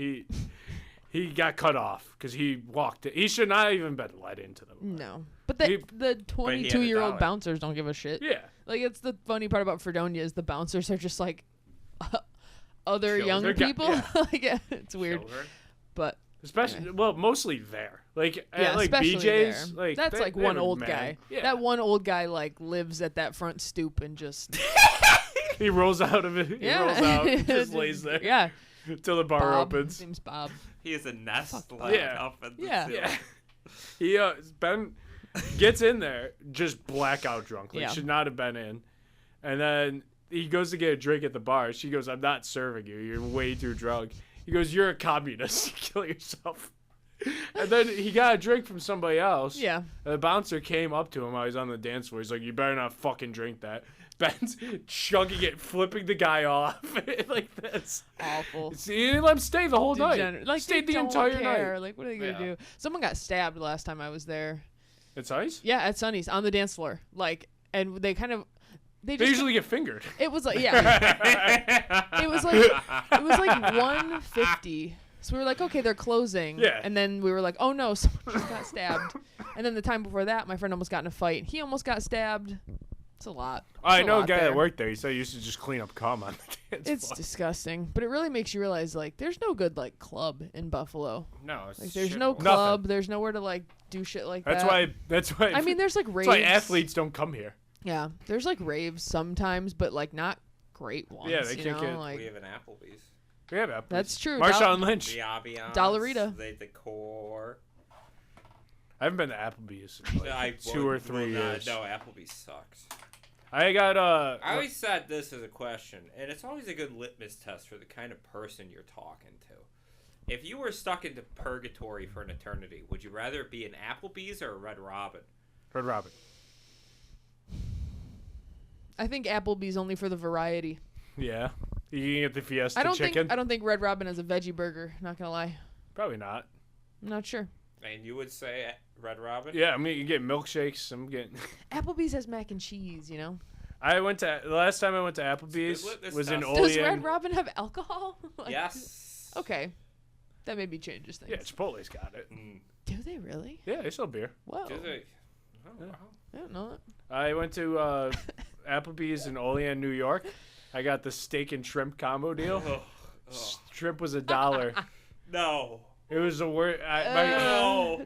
he got cut off because he walked in. He should not even been let into them. No. But He- the 22-year-old $1. bouncers don't give a shit. Yeah. Like, it's the funny part about Fredonia is the bouncers are just like other Children. young They're people. yeah. Like, yeah, it's weird. Children. But Especially, well, mostly there. Like, yeah, at, like especially BJ's. there. Like That's they- like they one have a old man. guy. Yeah. That one old guy like lives at that front stoop and just He rolls out of it. yeah, He rolls out. and just lays there. Yeah, Until the bar Bob. opens. His name's Bob. He is a nest Fuck like yeah. up at the Yeah. ceiling. Yeah. He Ben gets in there just blackout drunk. Like Yeah. should not have been in. And then he goes to get a drink at the bar. She goes, "I'm not serving you. You're way too drunk." He goes, "You're a communist. Kill yourself." And then he got a drink from somebody else. Yeah. And the bouncer came up to him while he's on the dance floor. He's like, "You better not fucking drink that." Ben's chugging it, flipping the guy off like this. Awful. See, he didn't let him stay the whole night. Like, Stayed they the don't entire care. night. Like, what are they gonna Yeah. do? Someone got stabbed last time I was there. It's ice? Yeah, at Sonny's on the dance floor. Like, and they kind of They just usually get fingered. it was like yeah. It was like 150. So we were like, okay, they're closing. Yeah. And then we were like, oh no, someone just got stabbed. And then the time before that, my friend almost got in a fight. He almost got stabbed. It's a lot. I It's know a lot guy there. that worked there. He said he used to just clean up cum on the dance It's floor. disgusting, but it really makes you realize like there's no good like club in Buffalo. No, it's Like there's shit no balls. club. There's nowhere to like do shit like That's that. That's why. I mean, there's like that's raves. why athletes don't come here. Yeah, there's like raves sometimes, but like not great ones. Yeah, they you can't know? get- like We have an Applebee's. Yeah, man. that's true. Marshawn Lynch. The ambiance, Dollarita. the decor. I haven't been to Applebee's in like 2 or 3 years. No, Applebee's sucks. I got I always said this as a question, and it's always a good litmus test for the kind of person you're talking to. If you were stuck into purgatory for an eternity, would you rather it be an Applebee's or a Red Robin? Red Robin. I think Applebee's only for the variety. Yeah, you can get the Fiesta I don't chicken. think Red Robin has a veggie burger. Not gonna lie, Probably not. I'm not sure. And you would say Red Robin? Yeah, I mean you get milkshakes. I'm getting. Applebee's has mac and cheese. You know. The last time I went to Applebee's This was in does- Olean. Does Red Robin have alcohol? Like, Yes. Okay, that maybe changes things. Yeah, Chipotle's got it. Mm. Do they really? Yeah, they sell beer. Whoa. Do they? Oh, Yeah. wow. I don't know that. I went to Applebee's in Olean, New York. I got the steak and shrimp combo deal. Ugh. Ugh. Shrimp was $1. No. It was the worst.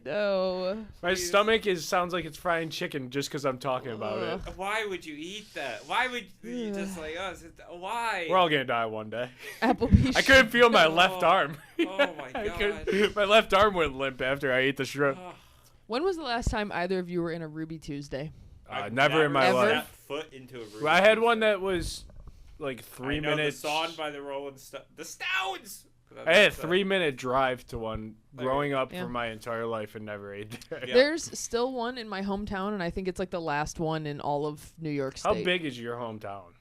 No. My Please. stomach sounds like it's frying chicken just because I'm talking about it. Ugh. Why would you eat that? Why would you just like us? Why? We're all gonna die one day. Applebee's. I couldn't feel my Oh. left arm. Oh my I God. couldn't- my left arm went limp after I ate the shrimp. Ugh. When was the last time either of you were in a Ruby Tuesday? I've Never in my Ever? life. Set foot into a room. I had one that was like I 3 know minutes. The song by the Rolling Stones. The Stones. I had a 3-minute drive to one Okay. growing up Yeah. for my entire life and never ate there. Yeah. There's still one in my hometown, and I think it's like the last one in all of New York How State. big is your hometown?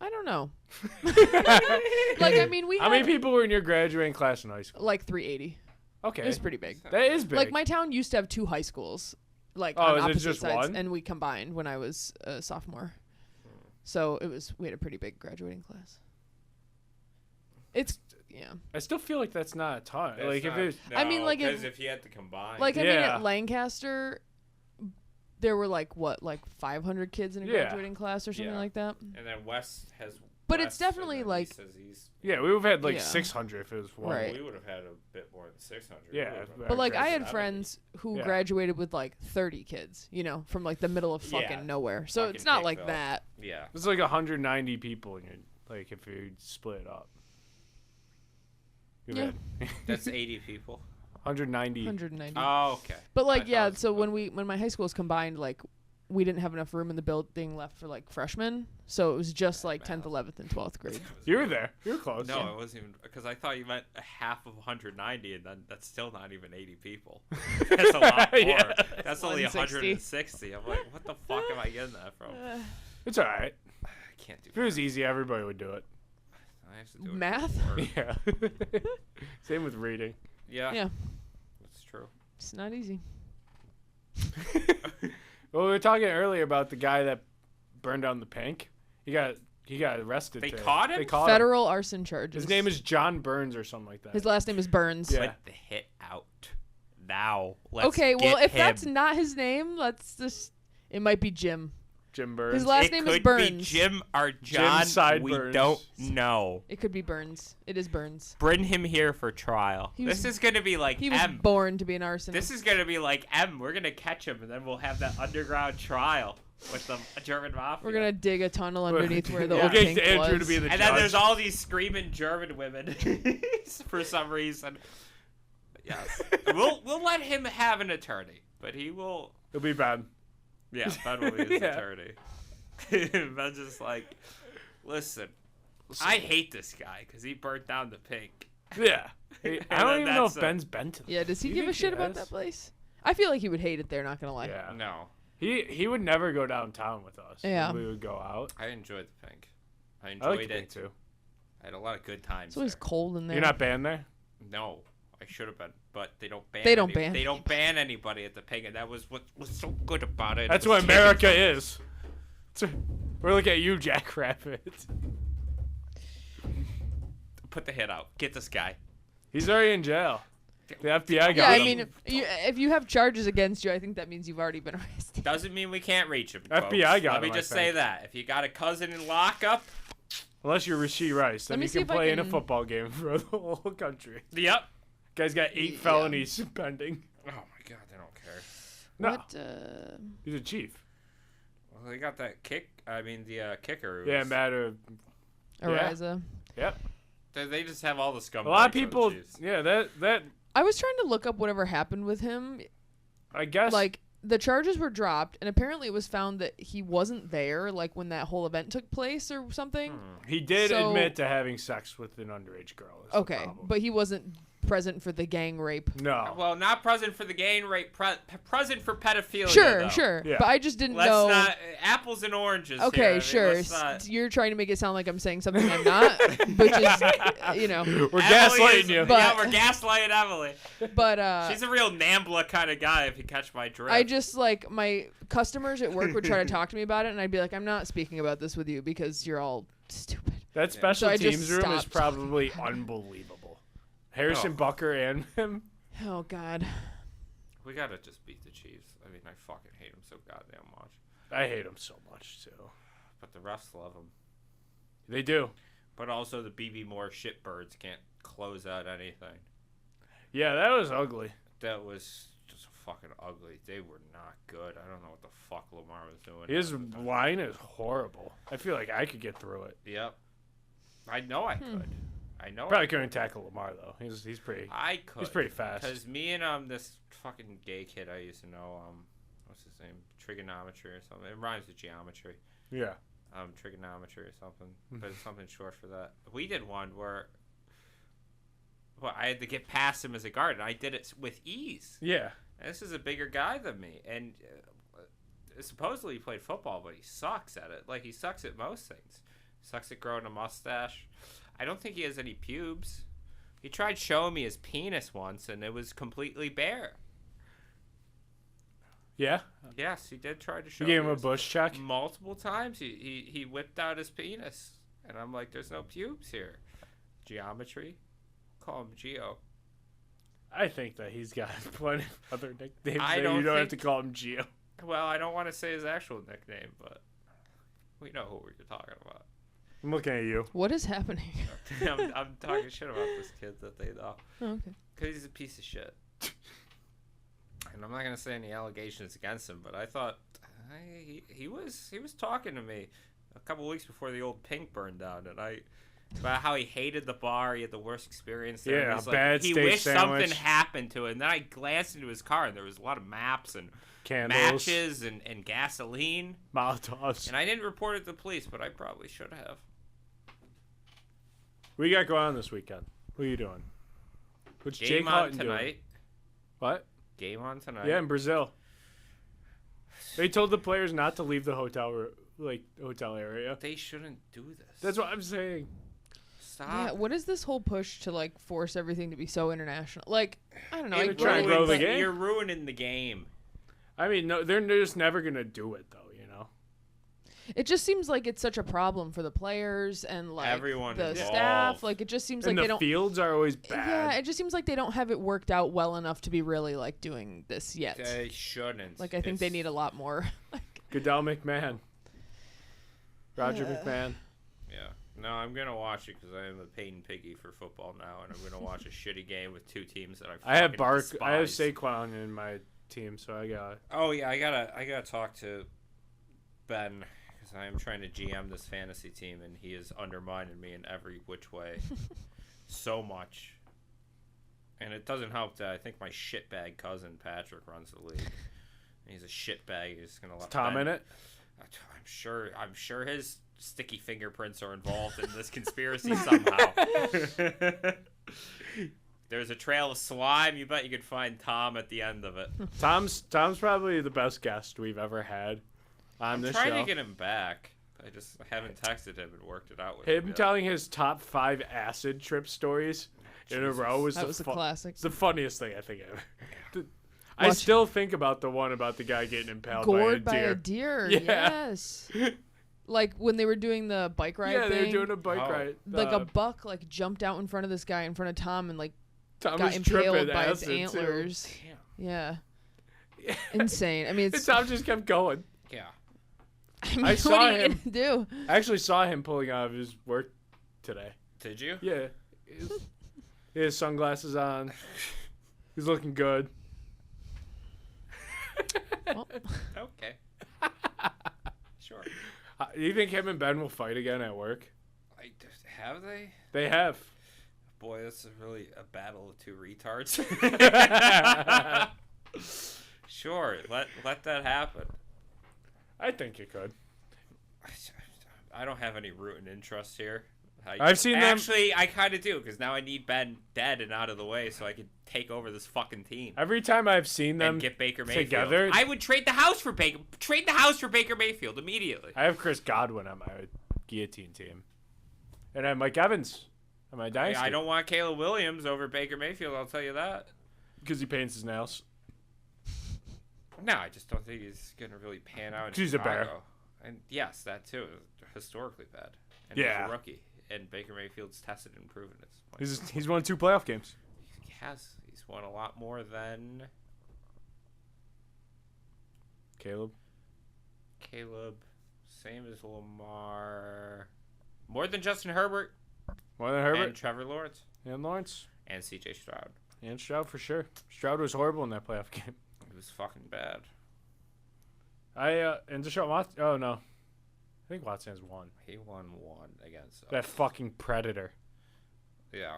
I don't know. Like, I mean, we How many had, people were in your graduating class in high school? like 380. Okay, It's pretty big. that is big. Like my town used to have 2 high schools, like Oh, on is it opposite just sides, one? and we combined when I was a sophomore. So we had a pretty big graduating class. It's yeah. I still feel like that's not a ton. Like if it was, I mean, like, because it- if you had to combine, Like I mean, Yeah. at Lancaster, there were like 500 kids in a Yeah. graduating class or something Yeah. like that. and then West has. But West, it's definitely, and then like- East has East. yeah, we would have had like Yeah. 600 if it was one. Right. We would have had a bit more than 600. Yeah, We would've but But like I had graduated friends who Yeah. graduated with like 30 kids, you know, from like the middle of fucking Yeah. nowhere. So Fucking it's not like Dickville. that. Yeah. It's like 190 people in your, like if you split it up. You've Yeah. had That's 80 people. 190. 190. Oh, okay. But I like thought yeah, it was so about- when my high schools combined, like we didn't have enough room in the building left for like freshmen, so it was just like 10th, 11th, and 12th grade. You were there. You were close. No, it wasn't even because I thought you meant a half of 190, and then that's still not even 80 people. That's a lot more. Yeah. That's only 160. 160. I'm like, what the fuck am I getting that from? It's all right. I can't do If it was easy, everybody would do it. I have to do it Math? for work. Yeah. Same with reading. Yeah. Yeah, That's true. it's not easy. Well, we were talking earlier about the guy that burned down the Pink. He got arrested. They today. caught him? They caught him. Federal arson charges. His name is John Burns or something like that. His last name is Burns. Yeah. Put the hit out now. Let's Okay, well get if him. that's not his name, let's just it might be Jim. Jim Burns. His last it name could is Burns. be Jim or John. We Sideburns. don't know. It could be Burns. It is Burns. Bring him here for trial. He was- This is gonna be like He was M. born to be an arsonist. This is gonna be like M. We're gonna catch him, and then we'll have that underground trial with the German mafia. We're gonna dig a tunnel underneath where the We'll old get Pink Andrew was. to be the and judge. then there's all these screaming German women for some reason. Yes, we'll let him have an attorney, but he will. It'll be bad. Yeah, Ben will be his Yeah. attorney. Ben's just like, listen, I hate this guy because he burnt down the Pink. Yeah. Hey, I And don't then even know if that's Ben's been to. Yeah, does he You give a think shit he about has? that place? I feel like he would hate it there, not gonna lie. Yeah. No, He would never go downtown with us. Yeah. We would go out. I enjoyed the Pink. I I like enjoyed the Pink it. too. I had a lot of good times. It's always there. cold in there. You're not banned there? No, I should have been, but they don't ban. They don't ban They don't ban anybody at the Pink, and that was what was so good about it. That's It was what America taken from is. We're looking at you, Jackrabbit. Put the hit out. Get this guy. He's already in jail. The FBI got Yeah, I him. mean, if you have charges against you, I think that means you've already been arrested. Doesn't mean we can't reach him. FBI got Let me him, I just say think. that. If you got a cousin in lockup, Unless you're Rasheed Rice, then Let me you see can if I play in a can- football game for the whole country. yep. Guy's got 8 Yeah. felonies pending. Oh my god, they don't care. No, What? he's a chief. Well, they got that kicker. Yeah, matter. Yeah. Ariza. Yep. They just have all the scumbags. A lot of on the people. Chiefs. Yeah, that I was trying to look up whatever happened with him. I guess. Like, the charges were dropped, and apparently it was found that he wasn't there, like, when that whole event took place or something. he did so- admit to having sex with an underage girl. is the Okay, problem. but he wasn't present for the gang rape. no. Well, not present for the gang rape, present for pedophilia. Sure, though. sure. Yeah. But I just didn't Let's know. not apples and oranges. Okay, here. I mean, sure. let's not- You're trying to make it sound like I'm saying something I'm not, which is, you know. We're Emily gaslighting is- you. But- yeah, we're gaslighting Emily. But She's a real Nambla kind of guy. If you catch my drift. I just like my customers at work would try to talk to me about it, and I'd be like, I'm not speaking about this with you because you're all stupid. That special So I just teams room is stopped. probably unbelievable. Harrison Oh. Bucker and him. Oh God. We gotta just beat the Chiefs. I mean, I fucking hate them so goddamn much. I hate him so much too. But the refs love them. They do. But also the BB Moore shitbirds can't close out anything. Yeah, that was ugly. That was just fucking ugly. They were not good. I don't know what the fuck Lamar was doing. His line is horrible. I feel like I could get through it. Yep. I know I could. I know. Probably couldn't tackle Lamar though. He's pretty. I could. He's pretty fast. Because me and this fucking gay kid I used to know, what's his name? Trigonometry or something. It rhymes with geometry. Yeah. Trigonometry or something. But it's something short for that. We did one where I had to get past him as a guard, and I did it with ease. Yeah. And this is a bigger guy than me, and supposedly he played football, but he sucks at it. Like, he sucks at most things. Sucks at growing a mustache. I don't think he has any pubes. He tried showing me his penis once, and it was completely bare. Yeah. Yes, he did try to show You gave me him a his- bush check. multiple times. He whipped out his penis, and I'm like, there's no pubes here. Geometry? Call him Geo. I think that he's got plenty of other nicknames. I that don't you don't have to think- call him Geo. Well, I don't want to say his actual nickname, but we know who we're talking about. I'm looking at you. What is happening? I'm talking shit about this kid that they know. Oh, okay. Because he's a piece of shit. And I'm not going to say any allegations against him, but I thought he was talking to me a couple weeks before the old Pink burned down, and about how he hated the bar, he had the worst experience there. Yeah, and he's a bad he steak wished sandwich. something happened to it. And then I glanced into his car, and there was a lot of maps and Candles. matches and gasoline. Molotovs. And I didn't report it to the police, but I probably should have. What you got going on this weekend? What are you doing? What's Jake Game on Houghton doing? tonight. What? Game on tonight. Yeah, in Brazil. They told the players not to leave the hotel area. They shouldn't do this. That's what I'm saying. Stop. Yeah, what is this whole push to like force everything to be so international? Like, I don't know. They're I trying to get it, grow the but- game. You're ruining the game. I mean, no, they're just never gonna do it though. You know. It just seems like it's such a problem for the players and like Everyone the involved. staff. Like, it just seems And like they the don't. fields are always bad. Yeah, it just seems like they don't have it worked out well enough to be really like doing this yet. They shouldn't. Like, I think they need a lot more. Goodell McMahon. Roger McMahon. Yeah. No, I'm gonna watch it because I am a Peyton Piggy for football now, and I'm gonna watch a shitty game with two teams that I have fucking I have despise. Saquon in my team, so I got. Oh yeah, I gotta talk to Ben because I am trying to GM this fantasy team, and he has undermined me in every which way so much. And it doesn't help that I think my shitbag cousin Patrick runs the league. And he's a shitbag. He's gonna let Tom Ben- in it. I'm sure his sticky fingerprints are involved in this conspiracy somehow. There's a trail of slime. You bet you could find Tom at the end of it. Tom's probably the best guest we've ever had on I'm this trying show. to get him back. I haven't texted him and worked it out with Him yet. telling his top 5 acid trip stories in a row was That was a classic. It's the funniest thing I think ever. I Watch- still think about the one about the guy getting impaled Gored by by a a deer. deer. Yeah. Yes. Like when they were doing the bike ride Yeah, thing. they were doing a bike Oh. ride. Like a buck like jumped out in front of this guy in front of Tom and like Tom got was impaled tripping by his acid, too. antlers. Damn. Yeah. Insane. I mean, it's. Tom just kept going. Yeah. I, mean, I what saw are you him. gonna do? I actually saw him pulling out of his work today. Did you? Yeah. He has sunglasses on. He's looking good. Well, Okay. Sure. Do you think him and Ben will fight again at work? Have they? They have. Boy, this is really a battle of two retards. Sure, let that happen. I think it could. I don't have any root and interest here. I've seen them. Actually, I kind of do, because now I need Ben dead and out of the way so I can take over this fucking team. Every time I've seen them And get Baker Mayfield. together, I would trade the house for Baker Mayfield immediately. I have Chris Godwin on my guillotine team. And I have Mike Evans on my dynasty. I don't want Caleb Williams over Baker Mayfield, I'll tell you that. Because he paints his nails. No, I just don't think he's going to really pan out in He's a bear. Chicago. And yes, that too. Historically bad. And Yeah. he's a rookie. And Baker Mayfield's tested and proven at this point. He's won 2 playoff games. He has. He's won a lot more than Caleb. Same as Lamar. More than Justin Herbert. More than Herbert. And Trevor Lawrence. And Lawrence. And C.J. Stroud. And Stroud for sure. Stroud was horrible in that playoff game. It was fucking bad. And Deshaun Watson. Oh, no. I think Watson has 1. He won 1 against us. That fucking predator. Yeah.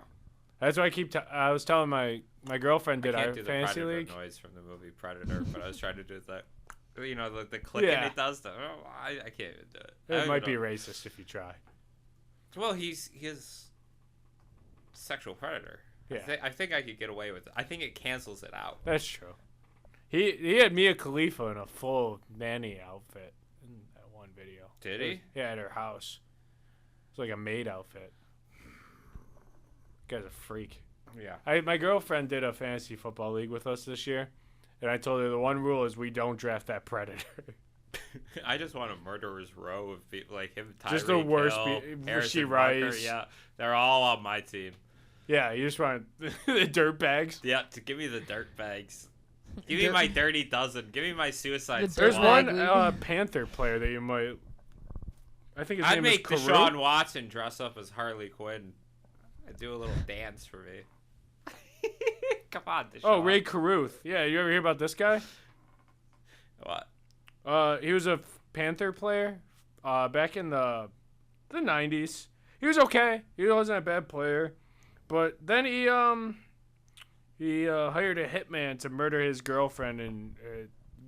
That's why I was telling my girlfriend did I our can't do the fantasy Predator league. noise from the movie Predator, but I was trying to do that. You know, the clicking Yeah. it does. I can't even do it. I It don't might be know. racist if you try. Well, he's sexual predator. Yeah. I think I could get away with it. I think it cancels it out. That's true. He had Mia Khalifa in a full nanny outfit in that one video. Did he? Yeah, at her house. It's like a maid outfit. Guy's a freak. Yeah. My girlfriend did a fantasy football league with us this year, and I told her the one rule is we don't draft that predator. I just want a murderer's row of people like him, Tyreek Just the worst Hill, Rasheed Harrison Butker. Rice. Yeah, they're all on my team. Yeah, you just want the dirt bags. Yeah, to give me the dirt bags. Give me my dirty dozen. Give me my suicide The squad. There's Bag one league. Panther player that you might. I think his I'd name make is Deshaun Watson dress up as Harley Quinn. I'd do a little dance for me. Come on, Deshaun. Oh, Ray Caruth. Yeah, you ever hear about this guy? What? He was a Panther player back in the 90s. He was okay. He wasn't a bad player. But then he hired a hitman to murder his girlfriend and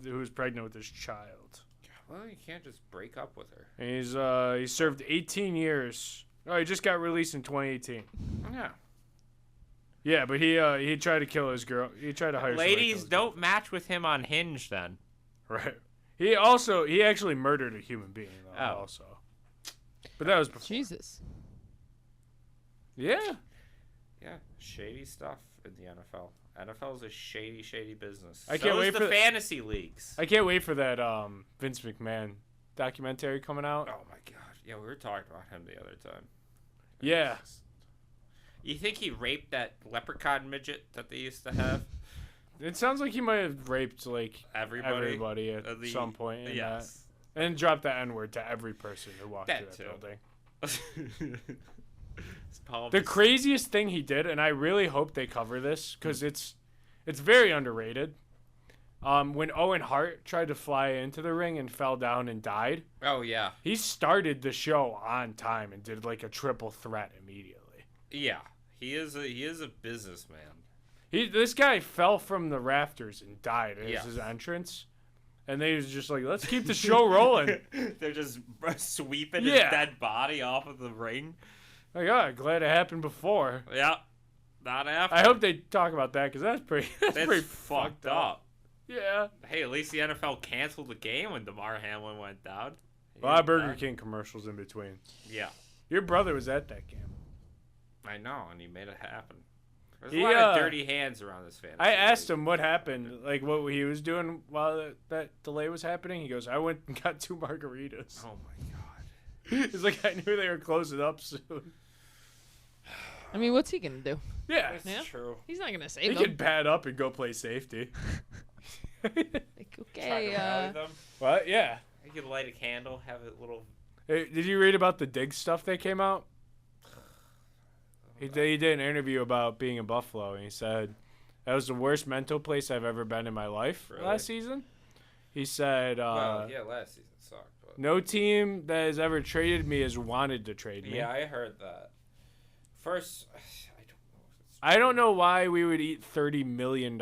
who was pregnant with his child. Well, you can't just break up with her. And he served 18 years. Oh, he just got released in 2018. Yeah. Yeah, but he tried to kill his girl. He tried to hire somebody to kill Ladies, his don't match with him on Hinge then. girlfriend. Right. He actually murdered a human being though, Oh. also. But that was before. Jesus. Yeah. Yeah, shady stuff in the NFL. NFL is a shady, shady business. I can't wait for for the fantasy leagues. I can't wait for that Vince McMahon documentary coming out. Oh my god! Yeah, we were talking about him the other time. Yeah. You think he raped that leprechaun midget that they used to have? It sounds like he might have raped like Everybody at some point in yes. that. And dropped the N-word to every person who walked That through that too. building. Paul The was- craziest thing he did, and I really hope they cover this because it's very underrated. When Owen Hart tried to fly into the ring and fell down and died, Oh yeah, he started the show on time and did like a triple threat immediately. yeah. He is a businessman. This guy fell from the rafters and died. It was Yes. his entrance. And they was just like, let's keep the show rolling. They're just sweeping Yeah. his dead body off of the ring. Like, oh, glad it happened before. Yeah, not after. I hope they talk about that because that's pretty That's pretty fucked up. Yeah. Hey, at least the NFL canceled the game when DeMar Hamlin went down. A lot of Burger King commercials in between. Yeah, Your brother was at that game. I know, and he made it happen. There's He, a lot of dirty hands around this fantasy. I asked league. him what happened, like what he was doing while that delay was happening. He goes, I went and got 2 margaritas. Oh my god. He's like, I knew they were closing up soon. I mean, what's he gonna do? Yeah. That's Yeah. true. He's not gonna He save could them. pad up and go play safety. Like, okay, Try to rally them. What? Yeah. You could light a candle, have a little. Hey, did you read about the Dig stuff that came out? He did an interview about being in Buffalo, and he said that was the worst mental place I've ever been in my life Really? last season. He said, Well, yeah, last season sucked. But... no team that has ever traded me has wanted to trade me. Yeah, I heard that. First, I don't know why we would eat $30 million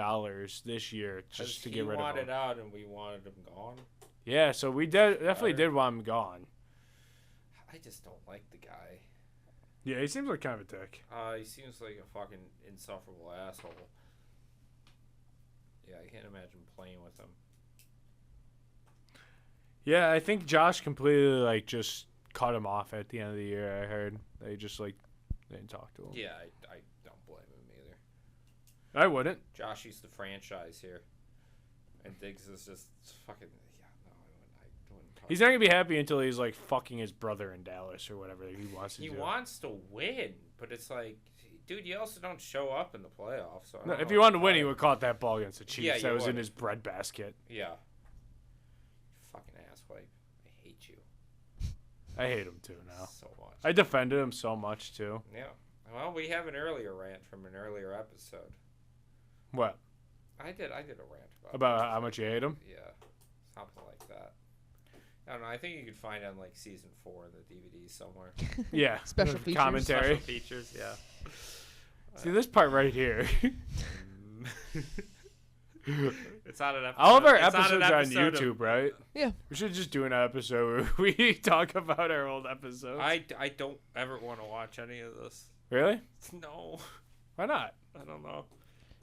this year just to he get rid of wanted him. out and we wanted him gone. Yeah, so we definitely did want him gone. I just don't like the guy. Yeah, he seems like kind of a dick. He seems like a fucking insufferable asshole. Yeah, I can't imagine playing with him. Yeah, I think Josh completely just cut him off at the end of the year. I heard they just didn't talk to him. Yeah, I don't blame him either. I wouldn't. Josh used the franchise here, and Diggs is just fucking. Yeah, no, I wouldn't talk. He's not gonna be happy until he's fucking his brother in Dallas or whatever he wants to do. He wants to win, but it's like, dude, you also don't show up in the playoffs. So I No, don't if know he wanted to win, why- he would caught that ball against the Chiefs. Yeah, that you was in would. his breadbasket. Yeah. Fucking asswipe. I hate you I hate him too now. so much. I defended him so much too. Yeah. Well, we have an earlier rant from an earlier episode. What? I did a rant About how much you hate him? Yeah, something like that. I don't know. I think you could find it on season 4 of the DVD somewhere. Yeah. Special features. Commentary. Special features, yeah. See this part right here. It's on an episode. All of our it's episodes an are on episode of- YouTube, right? Yeah. We should just do an episode where we talk about our old episodes. I don't ever want to watch any of this. Really? No, Why not? I don't know.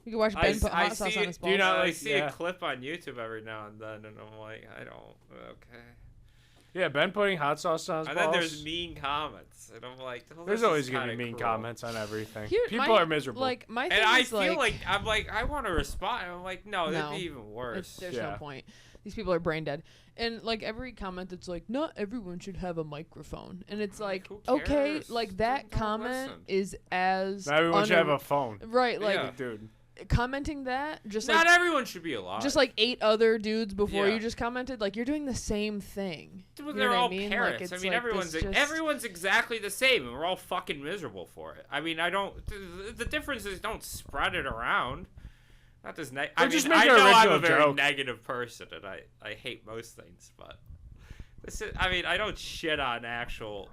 You can watch Ben put hot sauce see on his it- balls. Do you not I like- see yeah. a clip on YouTube every now and then, and I'm like, I don't. Okay. Yeah, Ben putting hot sauce on his And balls. then there's mean comments, and I'm like, well, There's this always is gonna be kinda mean cruel. comments on everything. Here- People my- are miserable. My thing And I is feel like I'm like I want to respond. And I'm like, no, that'd No. be even worse. there's Yeah. no point. These people are brain dead. And every comment that's not everyone should have a microphone. And it's like, Who okay, cares? that Don't comment listen. is as Not everyone should have a phone. right, Yeah. Dude. commenting that just Not everyone should be alive. just 8 other dudes before Yeah. you just commented, you're doing the same thing. Well, You know they're what all I mean? parents. I It's mean, this everyone's just- everyone's exactly the same, and we're all fucking miserable for it. I mean, I don't. The difference is don't spread it around. Not this. I mean, just make I an know I'm a original very joke. negative person, and I hate most things, but this is. I mean, I don't shit on actual.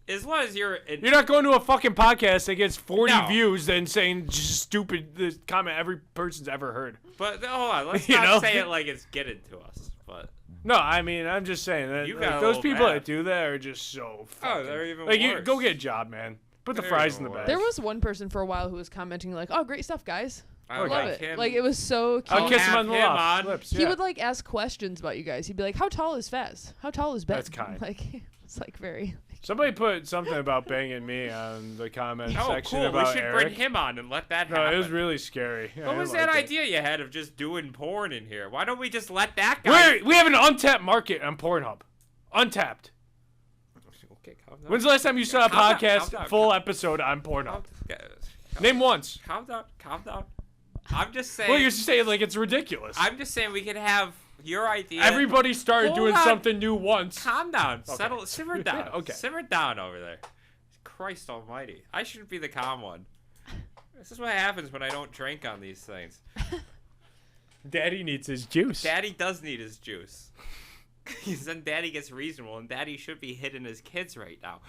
As long as you're. You're not going to a fucking podcast that gets 40 No. views then saying just stupid the comment every person's ever heard. But hold on, let's You not know? say it like it's getting to us. But No, I mean, I'm just saying that You got a those little people mad. that do that are just so fucking... they're even you worse. go get a job, man. Put the They're fries in even the worse. bag. There was one person for a while who was commenting oh, great stuff, guys. I Okay. Love like it. him. It was so cute. I'll Don't kiss him have on the him loft. on. Lips, He yeah. would ask questions about you guys. He'd be like, "How tall is Fez? How tall is Ben?" That's kind. It's very. Somebody put something about banging me on the comment Oh, section cool. We about should Eric. bring him on and let that No, happen. it was really scary. What was that idea you had of just doing porn in here? Why don't we just let that guy? We have an untapped market on Pornhub. Untapped. Okay, calm down. When's the last time you saw a Calm down, podcast calm down, full calm- episode on Pornhub? Calm Name once. down. Calm down. I'm just saying. Well, you're just saying it's ridiculous. I'm just saying we could have your idea. Everybody started Hold doing on. something new once. Calm down. Okay. Simmer down. Yeah, okay. Simmer down over there. Christ almighty. I shouldn't be the calm one. This is what happens when I don't drink on these things. Daddy needs his juice. Daddy does need his juice. Because then Daddy gets reasonable, and Daddy should be hitting his kids right now.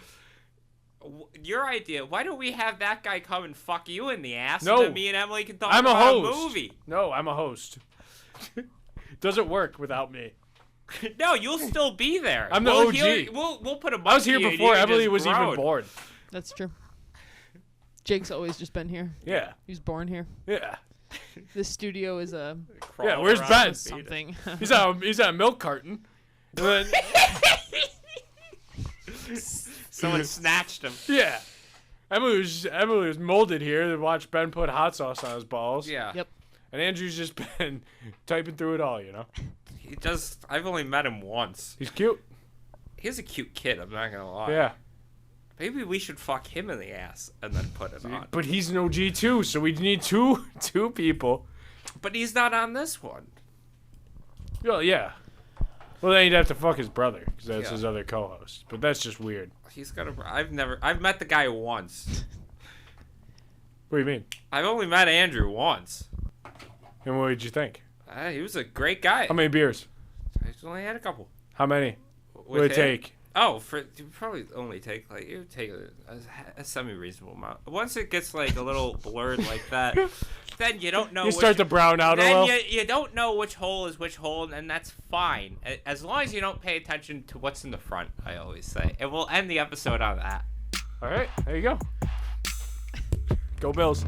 Your idea, why don't we have that guy come and fuck you in the ass, No. and then me and Emily can talk I'm a about host. a movie? No, I'm a host. Doesn't work without me. No, you'll still be there. I'm the We'll OG. We'll put a I was here monkey in before you and Emily just was even groan. born. That's true. Jake's always just been here. Yeah. He was born here. Yeah. This studio is a Crawl Yeah, where's around Ben? and beat it. something. He's on a milk carton. And then, Someone snatched him. yeah. Emily was molded here to watch Ben put hot sauce on his balls. Yeah. Yep. And Andrew's just been typing through it all, you know? He does. I've only met him once. He's cute. He's a cute kid. I'm not gonna lie. Yeah. Maybe we should fuck him in the ass and then put it on. But he's an OG too, so we need two people. But he's not on this one. Well, yeah. Well, then he'd have to fuck his brother because that's Yeah. his other co-host. But that's just weird. He's got a. I've met the guy once. What do you mean? I've only met Andrew once. And what did you think? He was a great guy. How many beers? He's only had a couple. How many? What With would it him? take? Oh, you probably only take a semi-reasonable amount. Once it gets like a little blurred like that, then you don't know. You start to brown out a then little. you don't know which hole is which hole, and that's fine as long as you don't pay attention to what's in the front. I always say, and we'll end the episode on that. All right, there you go. Go Bills.